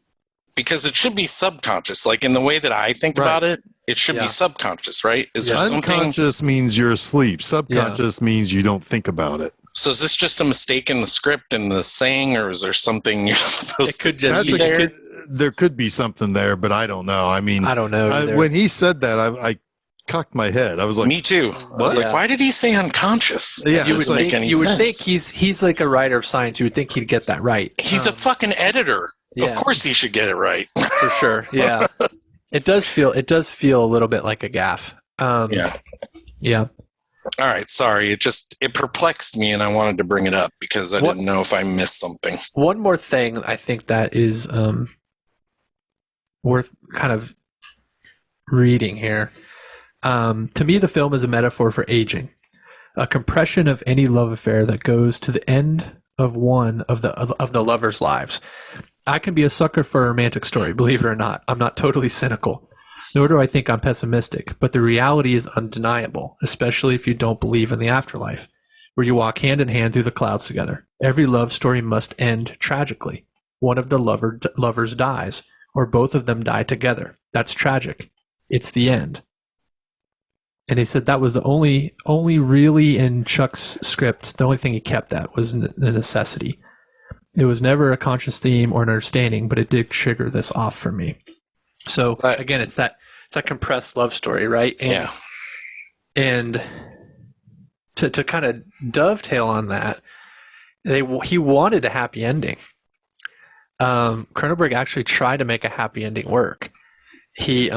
Speaker 2: because it should be subconscious, like in the way that I think about it, it should be subconscious, right? Is there something?
Speaker 3: Unconscious means you're asleep. Subconscious means you don't think about it.
Speaker 2: So is this just a mistake in the script and the saying, or is there something you're supposed to see there?
Speaker 3: There could be something there, but I don't know. I mean,
Speaker 1: I don't know.
Speaker 3: When he said that, I cocked my head. I was like,
Speaker 2: me too. I was like, why did he say unconscious?
Speaker 3: Yeah,
Speaker 1: you would think he's like a writer of science. You would think he'd get that right.
Speaker 2: He's a fucking editor. Yeah. Of course he should get it right.
Speaker 1: For sure. Yeah. It does feel a little bit like a gaffe. Yeah.
Speaker 2: All right, sorry. It perplexed me, and I wanted to bring it up because I didn't know if I missed something.
Speaker 1: One more thing I think that is worth kind of reading here. To me, the film is a metaphor for aging, a compression of any love affair that goes to the end of one of the lovers' lives. I can be a sucker for a romantic story, believe it or not. I'm not totally cynical. Nor do I think I'm pessimistic, but the reality is undeniable, especially if you don't believe in the afterlife, where you walk hand in hand through the clouds together. Every love story must end tragically. One of the lovers dies, or both of them die together. That's tragic. It's the end. And he said that was the only really in Chuck's script, the only thing he kept that was the necessity. It was never a conscious theme or an understanding, but it did trigger this off for me. So again, it's that compressed love story, right? And to kind of dovetail on that, he wanted a happy ending. Cronenberg actually tried to make a happy ending work. He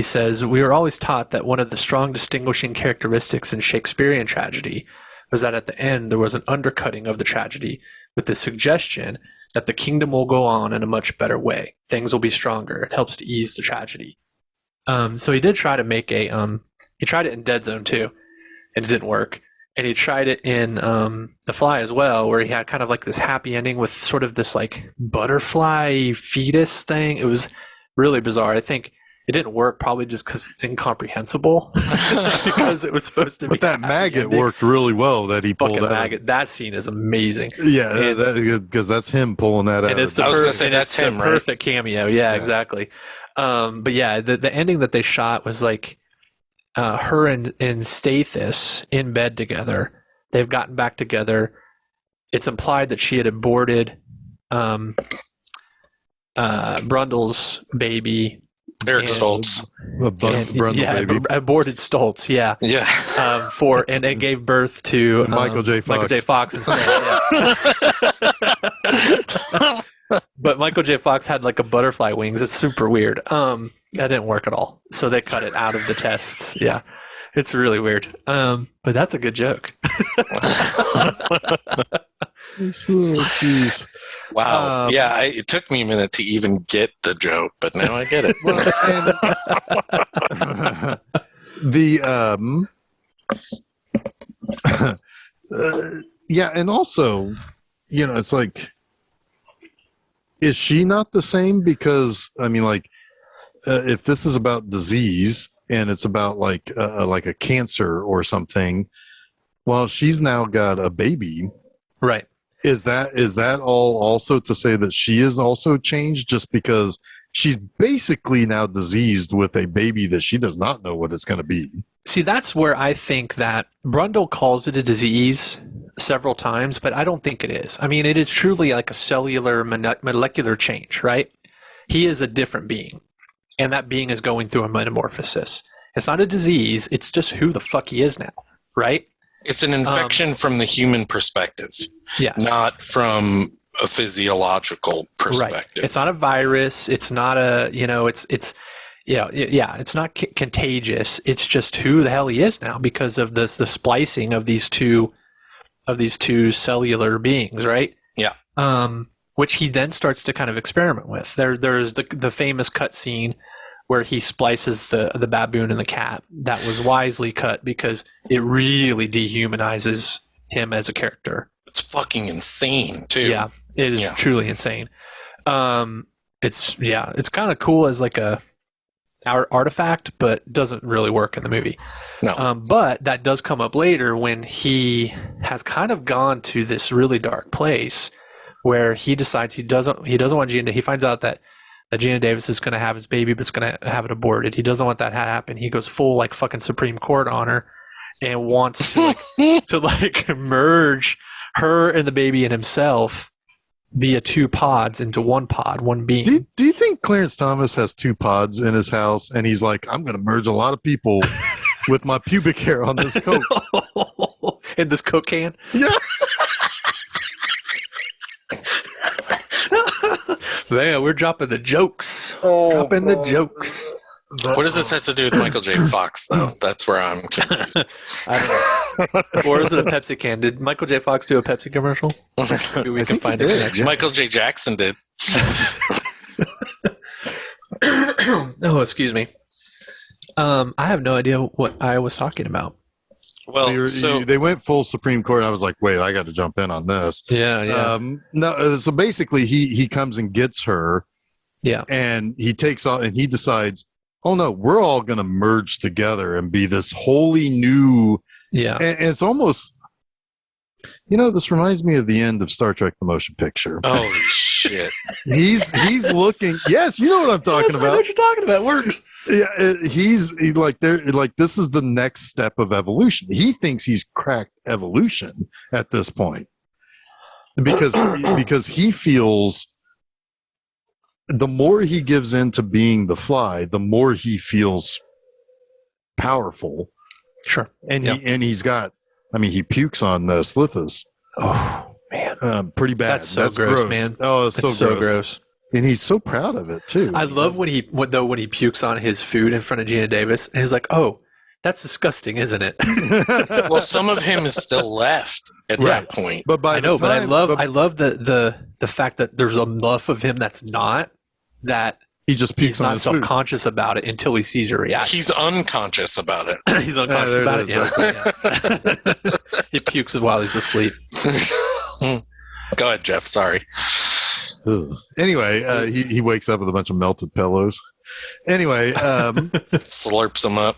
Speaker 1: says, we were always taught that one of the strong distinguishing characteristics in Shakespearean tragedy was that at the end there was an undercutting of the tragedy with the suggestion that the kingdom will go on in a much better way. Things will be stronger. It helps to ease the tragedy. So he did try to make he tried it in Dead Zone too, and it didn't work. And he tried it in The Fly as well, where he had kind of like this happy ending with sort of this like butterfly fetus thing. It was really bizarre. I think it didn't work probably just because it's incomprehensible because it was supposed to be.
Speaker 3: But that maggot worked really well that he pulled that.
Speaker 1: Maggot. That scene is amazing.
Speaker 3: Yeah, because that's him pulling that out.
Speaker 2: I was going to say that's him, right?
Speaker 1: Perfect cameo. Yeah, exactly. But yeah, the ending that they shot was like her and Stathis in bed together. They've gotten back together. It's implied that she had aborted Brundle's baby.
Speaker 2: Eric Stoltz.
Speaker 3: Baby.
Speaker 1: Aborted Stoltz, yeah.
Speaker 2: Yeah.
Speaker 1: And gave birth to
Speaker 3: Michael J. Fox.
Speaker 1: Michael J. Fox instead. Yeah. But Michael J. Fox had like a butterfly wings. It's super weird. That didn't work at all. So they cut it out of the tests. Yeah. It's really weird. But that's a good joke.
Speaker 3: Jeez.
Speaker 2: Wow. It took me a minute to even get the joke, but now I get it.
Speaker 3: And also, it's like, is she not the same? Because I mean, like, if this is about disease and it's about like a cancer or something, well, she's now got a baby,
Speaker 1: right?
Speaker 3: Is that all also to say that she is also changed just because she's basically now diseased with a baby that she does not know what it's going to be?
Speaker 1: See, that's where I think that Brundle calls it a disease several times, but I don't think it is. I mean, it is truly like a cellular molecular change, right? He is a different being, and that being is going through a metamorphosis. It's not a disease. It's just who the fuck he is now, right?
Speaker 2: It's an infection from the human perspective,
Speaker 1: yes,
Speaker 2: not from a physiological perspective.
Speaker 1: Right. It's not a virus. It's not a, it's not contagious. It's just who the hell he is now because of the splicing of these two cellular beings, right?
Speaker 2: Yeah.
Speaker 1: Which he then starts to kind of experiment with. There's the famous cut scene where he splices the baboon and the cat. That was wisely cut because it really dehumanizes him as a character.
Speaker 2: It's fucking insane too.
Speaker 1: Yeah, it is truly insane. It's kind of cool as like a artifact, but doesn't really work in the movie.
Speaker 2: No.
Speaker 1: But that does come up later when he has kind of gone to this really dark place where he decides he doesn't want Gina. He finds out that Gina Davis is going to have his baby, but it's going to have it aborted. He doesn't want that to happen. He goes full like fucking Supreme Court on her and wants to merge her and the baby and himself via two pods into one pod, one being.
Speaker 3: Do you think Clarence Thomas has two pods in his house and he's like, I'm going to merge a lot of people with my pubic hair on this coat?
Speaker 1: In this Coke can?
Speaker 3: Yeah.
Speaker 1: Man, we're dropping the jokes. Dropping the jokes.
Speaker 2: What does this have to do with Michael J. Fox, though? That's where I'm confused.
Speaker 1: I don't know. Or is it a Pepsi can? Did Michael J. Fox do a Pepsi commercial? Maybe we can find a connection.
Speaker 2: Michael J. Jackson did.
Speaker 1: Oh, excuse me. I have no idea what I was talking about.
Speaker 2: Well,
Speaker 3: they went full Supreme Court. I was like, wait, I got to jump in on this.
Speaker 1: Yeah.
Speaker 3: So basically, he comes and gets her.
Speaker 1: Yeah.
Speaker 3: And he takes off and he decides, oh no, we're all going to merge together and be this wholly new.
Speaker 1: Yeah.
Speaker 3: And it's almost, this reminds me of the end of Star Trek: The Motion Picture.
Speaker 2: Holy shit.
Speaker 3: He's looking. Yes, you know what I'm talking about.
Speaker 1: I know what you're talking about. It works.
Speaker 3: Yeah, he's like this is the next step of evolution. He thinks he's cracked evolution at this point because he feels the more he gives in to being the fly, the more he feels powerful.
Speaker 1: Sure.
Speaker 3: And he's got, he pukes on the Slithus.
Speaker 1: Oh man.
Speaker 3: Pretty bad.
Speaker 1: That's so gross, man.
Speaker 3: Oh, it's so gross. And he's so proud of it too.
Speaker 1: I love when he pukes on his food in front of Gina Davis and he's like, "Oh, that's disgusting, isn't it?"
Speaker 2: Well, some of him is still left at that point.
Speaker 3: But
Speaker 1: I love the fact that there's enough of him that's not that
Speaker 3: he just pukes
Speaker 1: he's
Speaker 3: on
Speaker 1: not
Speaker 3: his
Speaker 1: self-conscious about it until he sees her reaction.
Speaker 2: He's unconscious about it.
Speaker 1: He's unconscious about it. Yeah. He pukes while he's asleep.
Speaker 2: Go ahead, Jeff. Sorry.
Speaker 3: Anyway, he wakes up with a bunch of melted pillows. Anyway,
Speaker 2: slurps them up.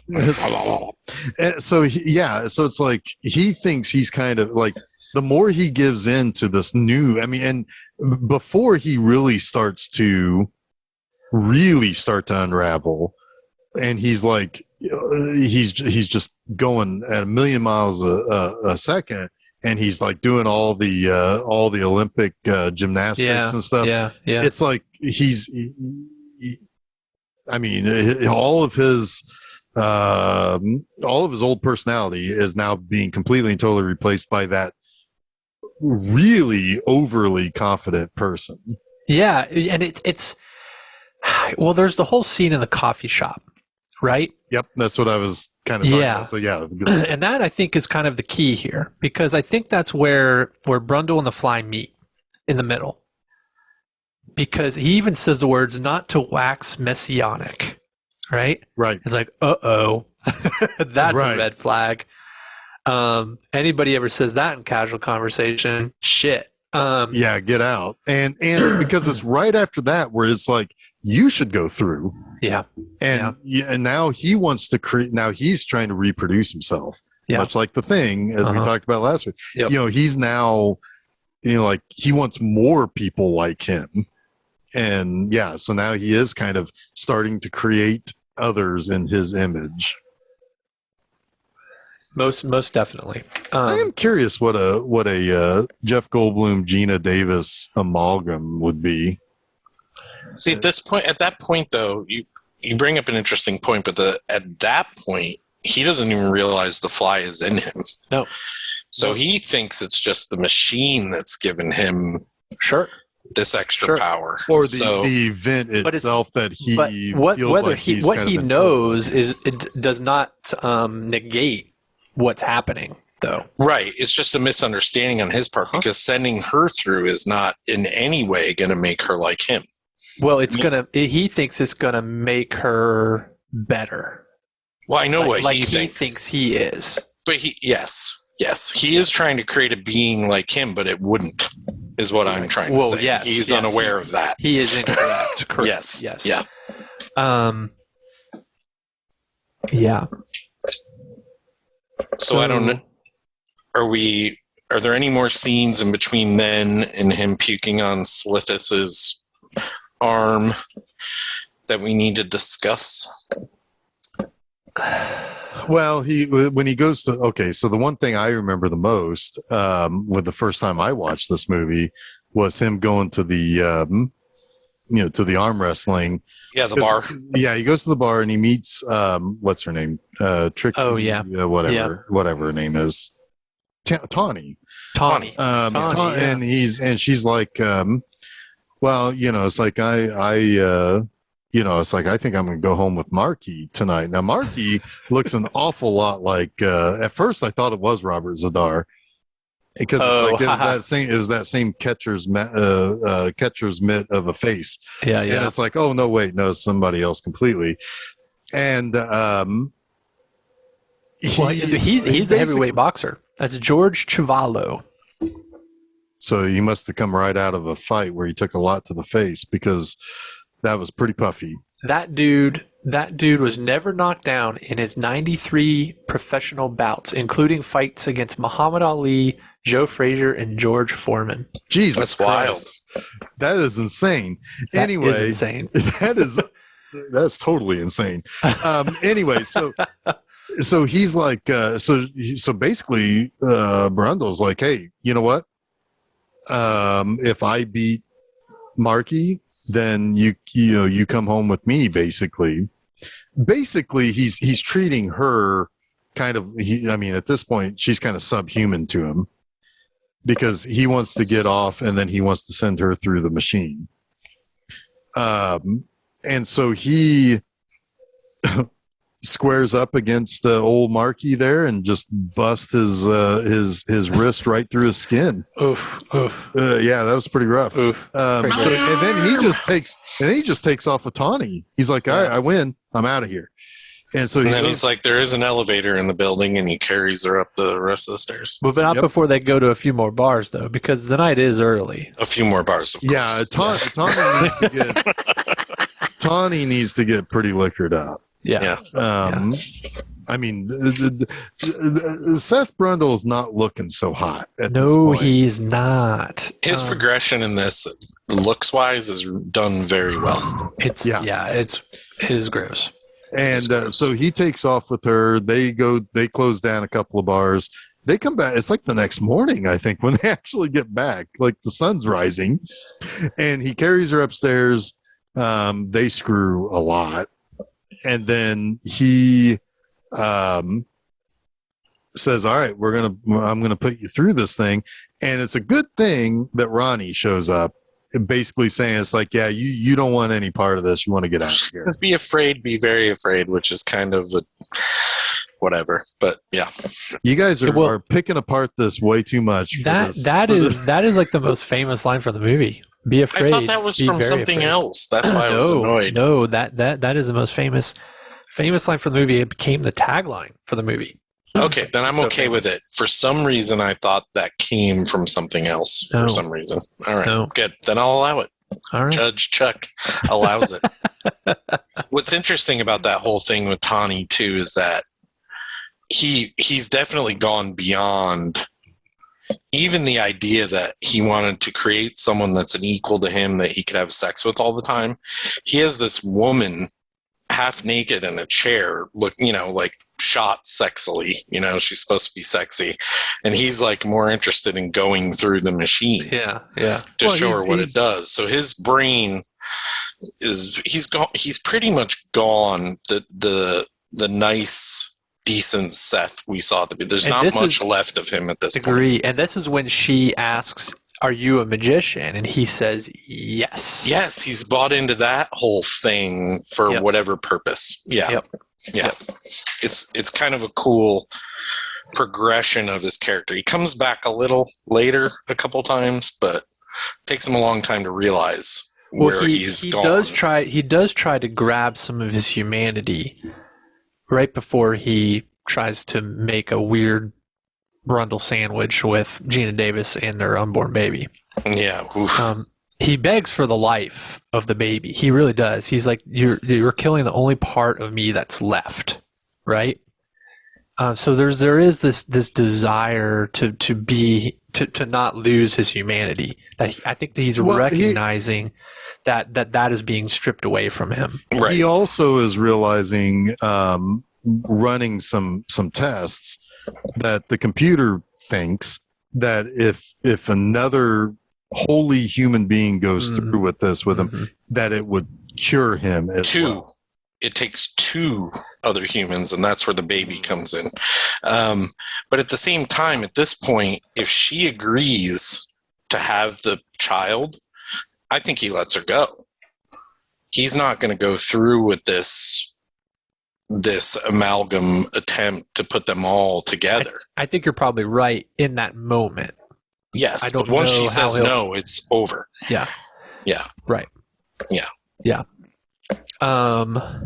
Speaker 3: So it's like he thinks he's kind of like the more he gives in to this new. And before he really starts to really start to unravel, and he's like, he's just going at a million miles a second, and he's like doing all the Olympic gymnastics and stuff.
Speaker 1: Yeah.
Speaker 3: It's like I mean, all of his old personality is now being completely and totally replaced by that really overly confident person.
Speaker 1: Yeah, and it's well, there's the whole scene in the coffee shop, right?
Speaker 3: Yep, that's what I was kind of talking about. So yeah,
Speaker 1: and that I think is kind of the key here, because I think that's where Brundle and the Fly meet in the middle. Because he even says the words "not to wax messianic," right?
Speaker 3: Right.
Speaker 1: It's like, uh-oh, that's a red flag. Anybody ever says that in casual conversation, shit.
Speaker 3: Yeah, get out. And because it's right after that where it's like, you should go through.
Speaker 1: Yeah.
Speaker 3: And now he wants to create, now he's trying to reproduce himself. Yeah. Much like The Thing, as we talked about last week. Yep. You know, he's now, like he wants more people like him. And yeah, so now he is kind of starting to create others in his image.
Speaker 1: Most definitely.
Speaker 3: I am curious what a Jeff Goldblum, Gina Davis amalgam would be.
Speaker 2: See, at that point, though, you bring up an interesting point, but at that point, he doesn't even realize the Fly is in him.
Speaker 1: No.
Speaker 2: So he thinks it's just the machine that's given him this extra power,
Speaker 3: or the event itself that he feels like he's
Speaker 1: what he knows is it does not negate what's happening, though.
Speaker 2: Right. It's just a misunderstanding on his part, because sending her through is not in any way going to make her like him.
Speaker 1: Well, he thinks it's going to make her better.
Speaker 2: Well, I know
Speaker 1: what
Speaker 2: he thinks
Speaker 1: he is.
Speaker 2: But yes, he is trying to create a being like him, but it wouldn't, is what I'm trying to say.
Speaker 1: Yes,
Speaker 2: he's unaware of that.
Speaker 1: He is incorrect. Correct.
Speaker 2: Yes.
Speaker 1: Yeah. Yeah.
Speaker 2: So I don't know. Are there any more scenes in between then and him puking on Slithus's arm that we need to discuss?
Speaker 3: Well, when he goes to, so the one thing I remember the most with the first time I watched this movie was him going to the to the arm wrestling.
Speaker 2: Yeah, the bar.
Speaker 3: Yeah, he goes to the bar and he meets what's her name? Trixie.
Speaker 1: Oh yeah.
Speaker 3: Whatever her name is. Tawny.
Speaker 1: Tawny.
Speaker 3: And she's like, well, it's like it's like, I think I'm going to go home with Marky tonight. Now, Marky looks an awful lot like, at first I thought it was Robert Zadar, because it was that same catcher's mitt of a face.
Speaker 1: Yeah.
Speaker 3: And it's like, oh no, wait, no, it's somebody else completely. And
Speaker 1: he's a heavyweight boxer. That's George Chuvalo.
Speaker 3: So he must have come right out of a fight where he took a lot to the face, because that was pretty puffy.
Speaker 1: That dude was never knocked down in his 93 professional bouts, including fights against Muhammad Ali, Joe Frazier, and George Foreman.
Speaker 3: Jesus,
Speaker 2: that's wild.
Speaker 3: That is insane.
Speaker 1: That is insane.
Speaker 3: That's totally insane. Anyway, so he's like, so basically, Brundle's like, hey, you know what? If I beat Marky, then you come home with me. Basically, he's treating her kind of. At this point, she's kind of subhuman to him, because he wants to get off and then he wants to send her through the machine. And so he squares up against old Marky there and just busts his wrist right through his skin.
Speaker 1: Oof.
Speaker 3: Yeah, that was pretty rough.
Speaker 1: Oof.
Speaker 3: And then he just takes off with Tawny. He's like, all right, I win. I'm out of here. And so
Speaker 2: he's like, there is an elevator in the building, and he carries her up the rest of the stairs.
Speaker 1: But not before they go to a few more bars, though, because the night is early.
Speaker 2: A few more bars, of course.
Speaker 3: Yeah, Tawny needs to get pretty liquored up.
Speaker 1: Yeah.
Speaker 3: Seth Brundle is not looking so hot at this point.
Speaker 1: He's not.
Speaker 2: His progression in this looks wise is done very well.
Speaker 1: It is gross.
Speaker 3: And so he takes off with her. They close down a couple of bars. They come back. It's like the next morning, I think, when they actually get back. Like the sun's rising, and he carries her upstairs. They screw a lot, and then he says, "All right, I'm gonna put you through this thing." And it's a good thing that Ronnie shows up, basically saying, "It's like, yeah, you don't want any part of this. You want to get out of here.
Speaker 2: Be afraid, be very afraid," which is kind of a whatever. But yeah,
Speaker 3: you guys are picking apart this way too much.
Speaker 1: That is like the most famous line from the movie. Be afraid.
Speaker 2: I thought that was from something else. That's why I was annoyed.
Speaker 1: No, that is the most famous line from the movie. It became the tagline for the movie.
Speaker 2: Okay, then I'm okay with it. For some reason, I thought that came from something else. For some reason. All right, good. Then I'll allow it.
Speaker 1: All right.
Speaker 2: Judge Chuck allows it. What's interesting about that whole thing with Tawny too is that he's definitely gone beyond even the idea that he wanted to create someone that's an equal to him that he could have sex with all the time. He has this woman half naked in a chair, like shot sexily. She's supposed to be sexy, and he's like more interested in going through the machine.
Speaker 1: Yeah.
Speaker 2: To show her what it does. So his brain he's pretty much gone. The nice, decent Seth we saw at the beginning. There's not much left of him at this point.
Speaker 1: Agree. And this is when she asks, "Are you a magician?" And he says, "Yes."
Speaker 2: Yes, he's bought into that whole thing for whatever purpose. Yeah.
Speaker 1: Yep.
Speaker 2: Yeah. It's kind of a cool progression of his character. He comes back a little later a couple times, but takes him a long time to realize where he's gone.
Speaker 1: He does try to grab some of his humanity right before he tries to make a weird Brundle sandwich with Gina Davis and their unborn baby.
Speaker 2: Yeah.
Speaker 1: He begs for the life of the baby. He really does. He's like, "You're killing the only part of me that's left," right? So there is this desire to not lose his humanity. That I think that he's recognizing that is being stripped away from him.
Speaker 2: Right.
Speaker 3: He also is realizing, running some tests, that the computer thinks that if another wholly human being goes through with this with him, that it would cure him as well.
Speaker 2: It takes two other humans, and that's where the baby comes in. But at the same time, at this point, if she agrees to have the child, I think he lets her go. He's not going to go through with this amalgam attempt to put them all together.
Speaker 1: I think you're probably right in that moment.
Speaker 2: Yes, but once she says no, it's over.
Speaker 1: Yeah.
Speaker 2: Yeah.
Speaker 1: Right.
Speaker 2: Yeah.
Speaker 1: Yeah. The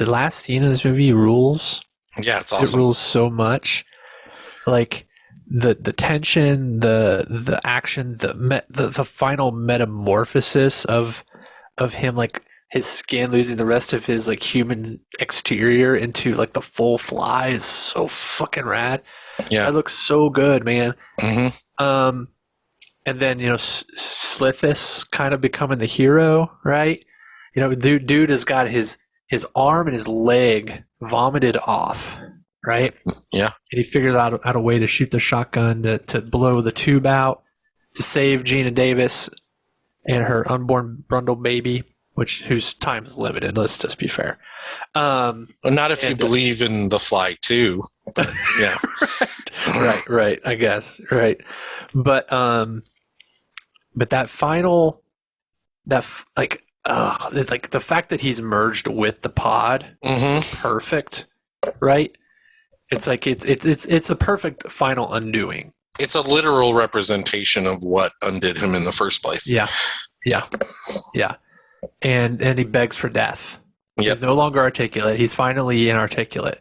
Speaker 1: last scene of this movie rules.
Speaker 2: Yeah, it's awesome.
Speaker 1: It rules so much. Like the tension, the action, the final metamorphosis of him, like his skin losing the rest of his like human exterior into like the full fly is so fucking rad.
Speaker 2: Yeah,
Speaker 1: that looks so good, man.
Speaker 2: Mm-hmm.
Speaker 1: And then Slithis kind of becoming the hero, right? Dude has got his arm and his leg vomited off, right?
Speaker 2: Yeah.
Speaker 1: And he figures out a way to shoot the shotgun to blow the tube out to save Gina Davis and her unborn Brundle baby, whose time is limited. Let's just be fair.
Speaker 2: Well, not if you believe in the Fly too. But, yeah.
Speaker 1: right. I guess right, but that final, like the fact that he's merged with the pod is perfect, right? It's like it's a perfect final undoing.
Speaker 2: It's a literal representation of what undid him in the first place.
Speaker 1: Yeah. And he begs for death.
Speaker 2: Yep.
Speaker 1: He's no longer articulate. He's finally inarticulate,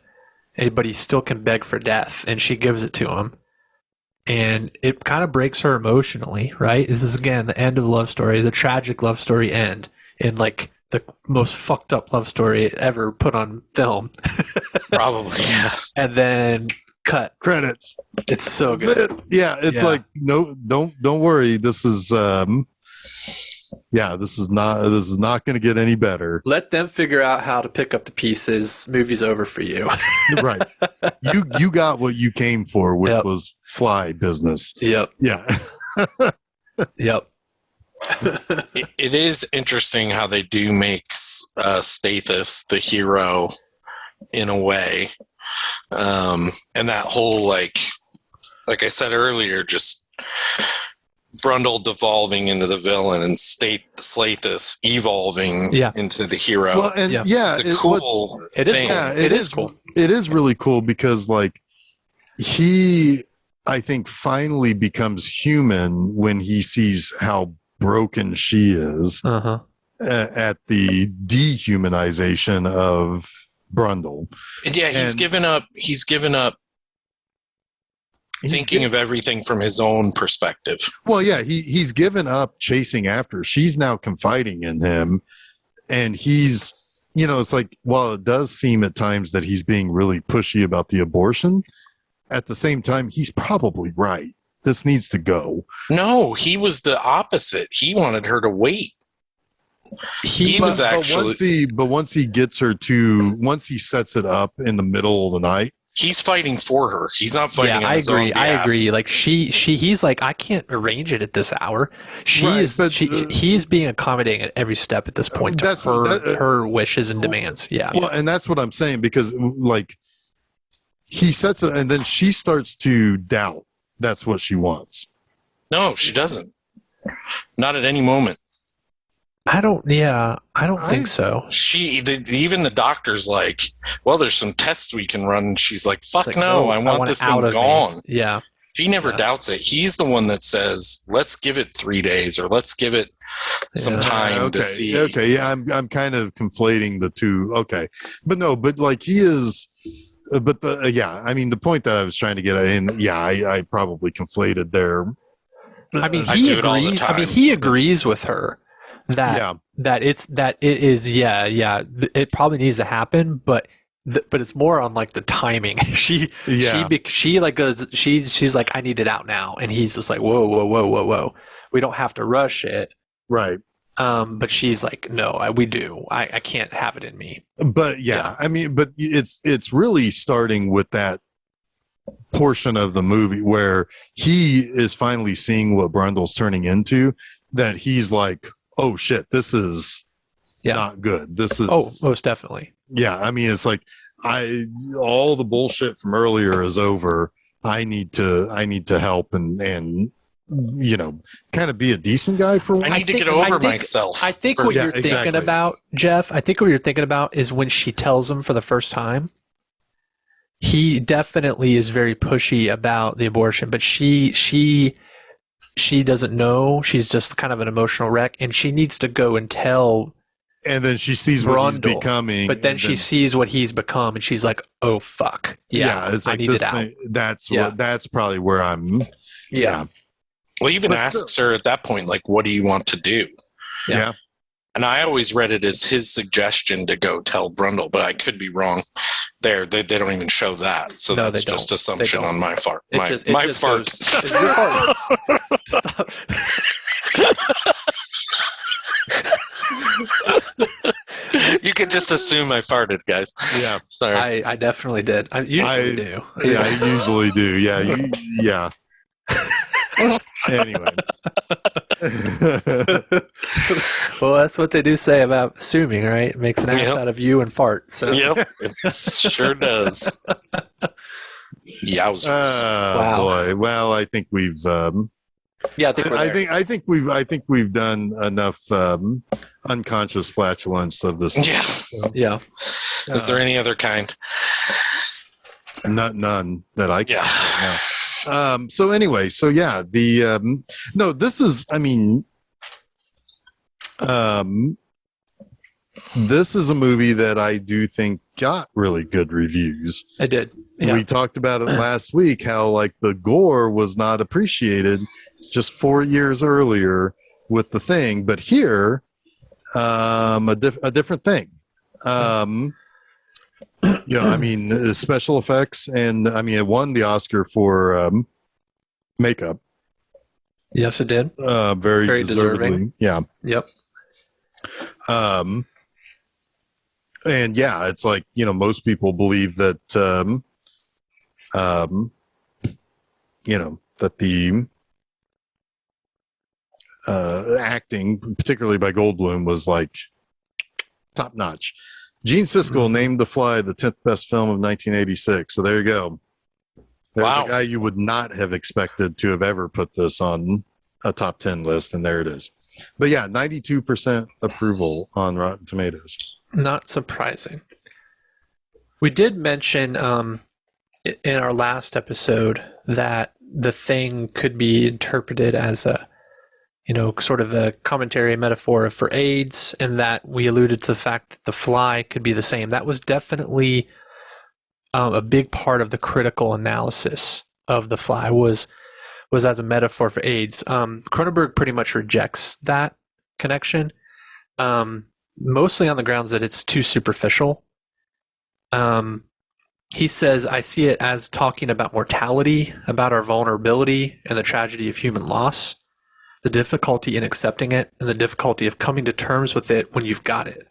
Speaker 1: but he still can beg for death, and she gives it to him. And it kind of breaks her emotionally, right? This is, again, the end of the love story, the tragic love story end, in like the most fucked up love story ever put on film.
Speaker 2: Probably, yeah.
Speaker 1: And then cut.
Speaker 3: Credits.
Speaker 1: It's so
Speaker 3: That's
Speaker 1: good.
Speaker 3: it. Yeah, it's like no, don't worry. This is this is not going to get any better.
Speaker 1: Let them figure out how to pick up the pieces. Movie's over for you.
Speaker 3: Right. You got what you came for, which
Speaker 1: Yep.
Speaker 3: was fly business.
Speaker 1: Yep.
Speaker 3: Yeah.
Speaker 1: Yep.
Speaker 2: It is interesting how they do make Stathis the hero in a way. And that whole, like I said earlier, just Brundle devolving into the villain and Stathis evolving into the hero.
Speaker 3: Well, and
Speaker 2: it's a cool
Speaker 1: it is
Speaker 2: thing.
Speaker 1: cool.
Speaker 3: Yeah,
Speaker 1: It is cool.
Speaker 3: It is really cool because, like, he, I think, finally becomes human when he sees how broken she is at the dehumanization of Brundle.
Speaker 2: And he's given up thinking of everything from his own perspective.
Speaker 3: Well, yeah, he's given up chasing after her. She's now confiding in him, and he's, it's like, while it does seem at times that he's being really pushy about the abortion, at the same time, he's probably right. This needs to go. No,
Speaker 2: he was the opposite. He wanted her to wait.
Speaker 3: Once he gets her to, once he sets it up in the middle of the night,
Speaker 2: he's fighting for her. He's not fighting on his own behalf.
Speaker 1: I agree. Like he's like, I can't arrange it at this hour. He's being accommodating at every step at this point to her wishes and demands. Yeah.
Speaker 3: Well, and that's what I'm saying, because like he sets it and then she starts to doubt that's what she wants.
Speaker 2: No, she doesn't. Not at any moment.
Speaker 1: I don't think so.
Speaker 2: Even the doctor's like, well, there's some tests we can run. And she's like, fuck like, no, I want this thing gone.
Speaker 1: Me. Yeah.
Speaker 2: She never doubts it. He's the one that says, let's give it 3 days or let's give it some time to see.
Speaker 3: Okay. Yeah. I'm kind of conflating the two. Okay. But like he is, but I mean, the point that I was trying to get at, and I probably conflated there.
Speaker 1: I mean, he agrees. I mean, he agrees with her that it is. It probably needs to happen, but it's more on like the timing. She's like, I need it out now, and he's just like, whoa. We don't have to rush it,
Speaker 3: right?
Speaker 1: But she's like, no, we do. I can't have it in me.
Speaker 3: But I mean, but it's really starting with that portion of the movie where he is finally seeing what Brundle's turning into, that he's like, oh shit, this is not good. This is
Speaker 1: most definitely.
Speaker 3: Yeah. I mean, it's like all the bullshit from earlier is over. I need to help and kind of be a decent guy for once.
Speaker 2: I need to get over myself.
Speaker 1: I think what you're thinking about, Jeff, is when she tells him for the first time, he definitely is very pushy about the abortion, but she doesn't know. She's just kind of an emotional wreck, and she needs to go and tell.
Speaker 3: And then she sees what he's becoming.
Speaker 1: But then she sees what he's become, and she's like, oh, fuck. Yeah,
Speaker 3: it's like,
Speaker 1: I need it out.
Speaker 3: That's probably where I'm.
Speaker 1: Yeah.
Speaker 2: Well, he even asks her at that point, like, what do you want to do?
Speaker 3: Yeah.
Speaker 2: And I always read it as his suggestion to go tell Brundle, but I could be wrong. They don't even show that. So that's just assumption on my part. My fart.
Speaker 1: Stop.
Speaker 2: You can just assume I farted, guys.
Speaker 3: Yeah.
Speaker 2: Sorry.
Speaker 1: I definitely did. I usually do.
Speaker 3: Yeah, I usually do. Yeah. Anyway.
Speaker 1: Well, that's what they do say about assuming, right? It makes an ass out of you and fart. So.
Speaker 2: Yep, it sure does. Yowzers!
Speaker 1: Wow.
Speaker 3: Boy. Well, I think we've. I think we've done enough unconscious flatulence of this.
Speaker 2: Yeah. Is there any other kind?
Speaker 3: None that I can. Yeah. So anyway, this is, I mean, this is a movie that I do think got really good reviews.
Speaker 1: I did. Yeah.
Speaker 3: We talked about it last week, how like the gore was not appreciated just 4 years earlier with The Thing, but here, a different thing. Yeah, I mean, special effects, and I mean, it won the Oscar for makeup.
Speaker 1: Yes, it did.
Speaker 3: Very,
Speaker 1: Very
Speaker 3: deservedly.
Speaker 1: deserving.
Speaker 3: Yeah.
Speaker 1: Yep.
Speaker 3: And yeah, it's like, most people believe that, that the acting, particularly by Goldblum, was like top notch. Gene Siskel named The Fly the 10th best film of 1986. So there you go. There's a guy you would not have expected to have ever put this on a top 10 list, and there it is. But yeah, 92% approval on Rotten Tomatoes.
Speaker 1: Not surprising. We did mention in our last episode that The Thing could be interpreted as a, sort of a commentary, metaphor for AIDS, and that we alluded to the fact that The Fly could be the same. That was definitely a big part of the critical analysis of The Fly was as a metaphor for AIDS. Cronenberg pretty much rejects that connection, mostly on the grounds that it's too superficial. He says, I see it as talking about mortality, about our vulnerability and the tragedy of human loss, the difficulty in accepting it, and the difficulty of coming to terms with it when you've got it.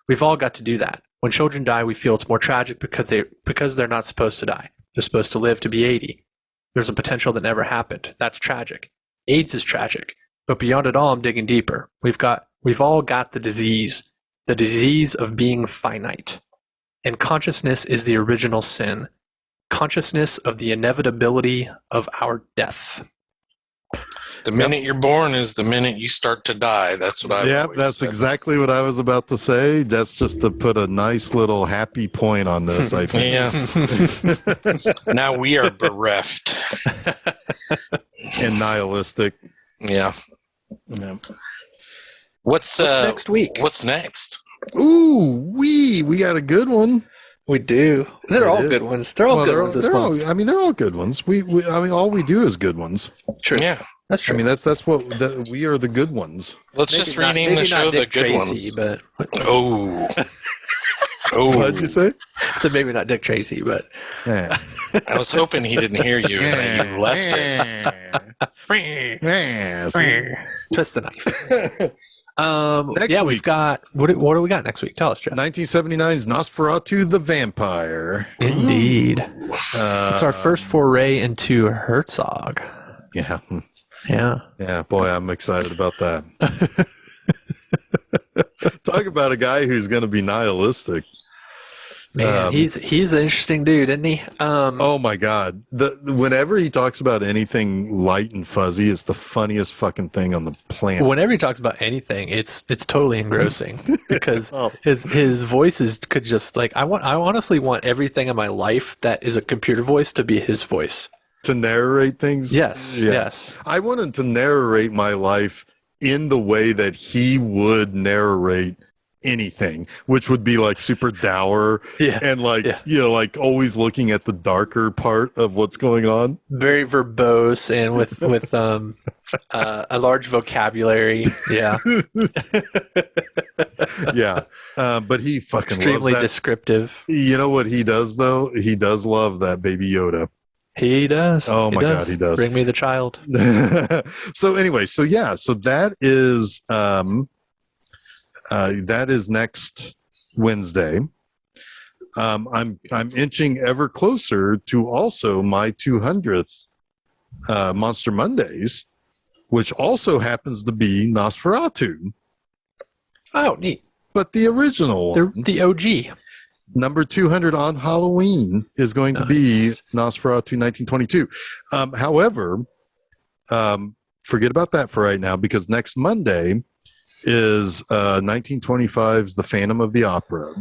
Speaker 1: We've all got to do that. When children die, we feel it's more tragic because they're not supposed to die. They're supposed to live to be 80. There's a potential that never happened. That's tragic. AIDS is tragic. But beyond it all, I'm digging deeper. We've all got the disease of being finite. And consciousness is the original sin. Consciousness of the inevitability of our death.
Speaker 2: The minute you're born is the minute you start to die. That's what I
Speaker 3: that's
Speaker 2: said.
Speaker 3: exactly what I was about to say. That's just to put a nice little happy point on this, I think.
Speaker 2: Yeah. Now we are bereft.
Speaker 3: And nihilistic.
Speaker 2: Yeah. What's
Speaker 1: next week?
Speaker 2: What's next?
Speaker 3: Ooh, we got a good one.
Speaker 1: We do. They're all good ones. They're all good ones this month.
Speaker 3: They're all good ones. All we do is good ones.
Speaker 1: True.
Speaker 2: Yeah.
Speaker 1: That's true.
Speaker 3: I mean, that's what we are, the good ones.
Speaker 2: Let's just rename the show The Good Ones.
Speaker 1: But
Speaker 2: Oh.
Speaker 3: What'd you say?
Speaker 1: So maybe not Dick Tracy, but
Speaker 3: Yeah.
Speaker 2: I was hoping he didn't hear you and that you left it.
Speaker 1: twist the knife.
Speaker 3: Next week.
Speaker 1: We've got what do we got next week? Tell us, Jeff.
Speaker 3: 1979's Nosferatu the Vampire.
Speaker 1: Indeed. It's our first foray into Herzog.
Speaker 3: Yeah.
Speaker 1: Yeah.
Speaker 3: Boy, I'm excited about that. Talk about a guy who's going to be nihilistic.
Speaker 1: Man, he's an interesting dude, isn't he?
Speaker 3: Oh my God! Whenever he talks about anything light and fuzzy, it's the funniest fucking thing on the planet.
Speaker 1: Whenever he talks about anything, it's totally engrossing because his voices could just like I honestly want everything in my life that is a computer voice to be his voice.
Speaker 3: To narrate things?
Speaker 1: Yes.
Speaker 3: I wanted to narrate my life in the way that he would narrate anything, which would be like super dour and like like always looking at the darker part of what's going on.
Speaker 1: Very verbose and with a large vocabulary. Yeah.
Speaker 3: Yeah. But he fucking
Speaker 1: extremely
Speaker 3: loves that.
Speaker 1: Descriptive.
Speaker 3: You know what he does though? He does love that Baby Yoda.
Speaker 1: He does.
Speaker 3: Oh my God, he does.
Speaker 1: Bring me the child.
Speaker 3: So anyway, so that is next Wednesday. I'm inching ever closer to also my 200th Monster Mondays, which also happens to be Nosferatu.
Speaker 1: Oh, neat.
Speaker 3: But the original one.
Speaker 1: The OG.
Speaker 3: Number 200 on Halloween is going to be Nosferatu 1922. However, forget about that for right now, because next Monday is 1925's The Phantom of the Opera.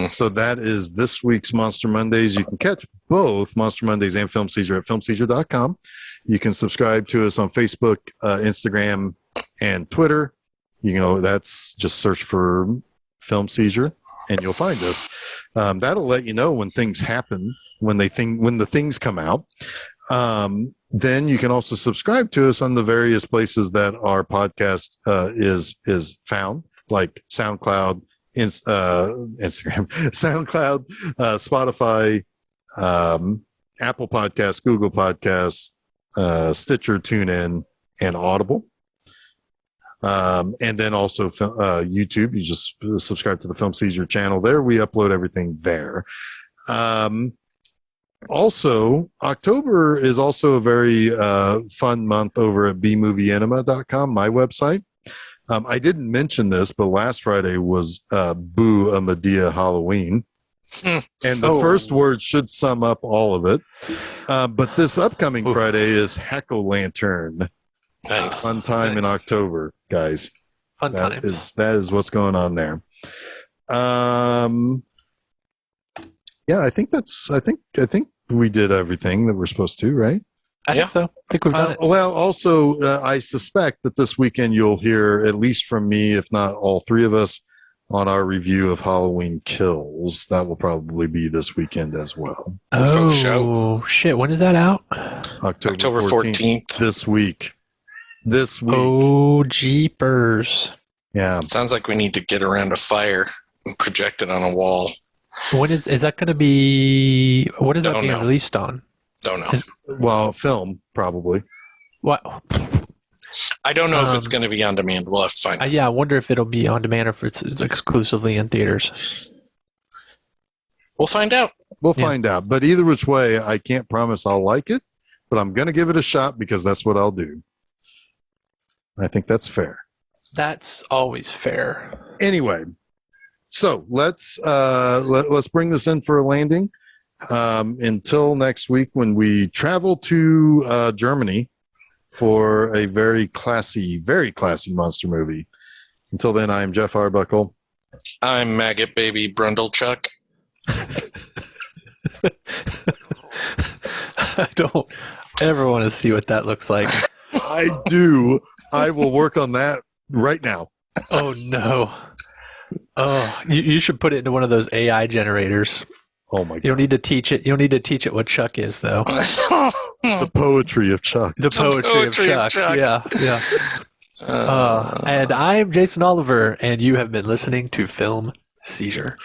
Speaker 3: So that is this week's Monster Mondays. You can catch both Monster Mondays and Film Seizure at filmseizure.com. You can subscribe to us on Facebook, Instagram, and Twitter. That's just search for Film Seizure and you'll find us. That'll let you know when things happen, when the things come out. Then you can also subscribe to us on the various places that our podcast is found, like SoundCloud, Instagram, SoundCloud, Spotify, Apple Podcasts, Google Podcasts, Stitcher, TuneIn, and Audible. And then also YouTube. You just subscribe to the Film Seizure channel there. We upload everything there. Also, October is also a very fun month over at bmovieenema.com, my website. I didn't mention this, but last Friday was Boo a Medea Halloween. And the first word should sum up all of it. But this upcoming Friday is Heck-O-Lantern.
Speaker 2: Nice.
Speaker 3: Fun time in October, guys.
Speaker 1: Fun times.
Speaker 3: That is what's going on there. Yeah, I think we did everything that we're supposed to, right?
Speaker 1: I think so. I think we've done it.
Speaker 3: Well, also, I suspect that this weekend you'll hear, at least from me, if not all three of us, on our review of Halloween Kills. That will probably be this weekend as well.
Speaker 1: Oh, shit. When is that out?
Speaker 2: October 14th.
Speaker 3: This week.
Speaker 1: Oh, jeepers.
Speaker 3: Yeah.
Speaker 2: Sounds like we need to get around a fire and project it on a wall.
Speaker 1: When is that going to be? What is that being released on?
Speaker 2: Don't know.
Speaker 3: Well, film, probably.
Speaker 1: What?
Speaker 2: I don't know if it's going to be on demand. We'll have to find out.
Speaker 1: Yeah, I wonder if it'll be on demand or if it's exclusively in theaters.
Speaker 2: We'll find out.
Speaker 3: We'll find out. But either which way, I can't promise I'll like it, but I'm going to give it a shot because that's what I'll do. I think that's fair.
Speaker 1: That's always fair.
Speaker 3: Anyway, so let's bring this in for a landing. Until next week when we travel to Germany for a very classy monster movie. Until then, I'm Jeff Arbuckle.
Speaker 2: I'm Maggot Baby Brundlechuck.
Speaker 1: I don't ever want to see what that looks like.
Speaker 3: I do. I will work on that right now.
Speaker 1: Oh, no. Oh, you should put it into one of those AI generators.
Speaker 3: Oh my God.
Speaker 1: You don't need to teach it. You don't need to teach it what Chuck is, though.
Speaker 3: The poetry of Chuck.
Speaker 1: The poetry of Chuck. Yeah. And I'm Jason Oliver, and you have been listening to Film Seizure.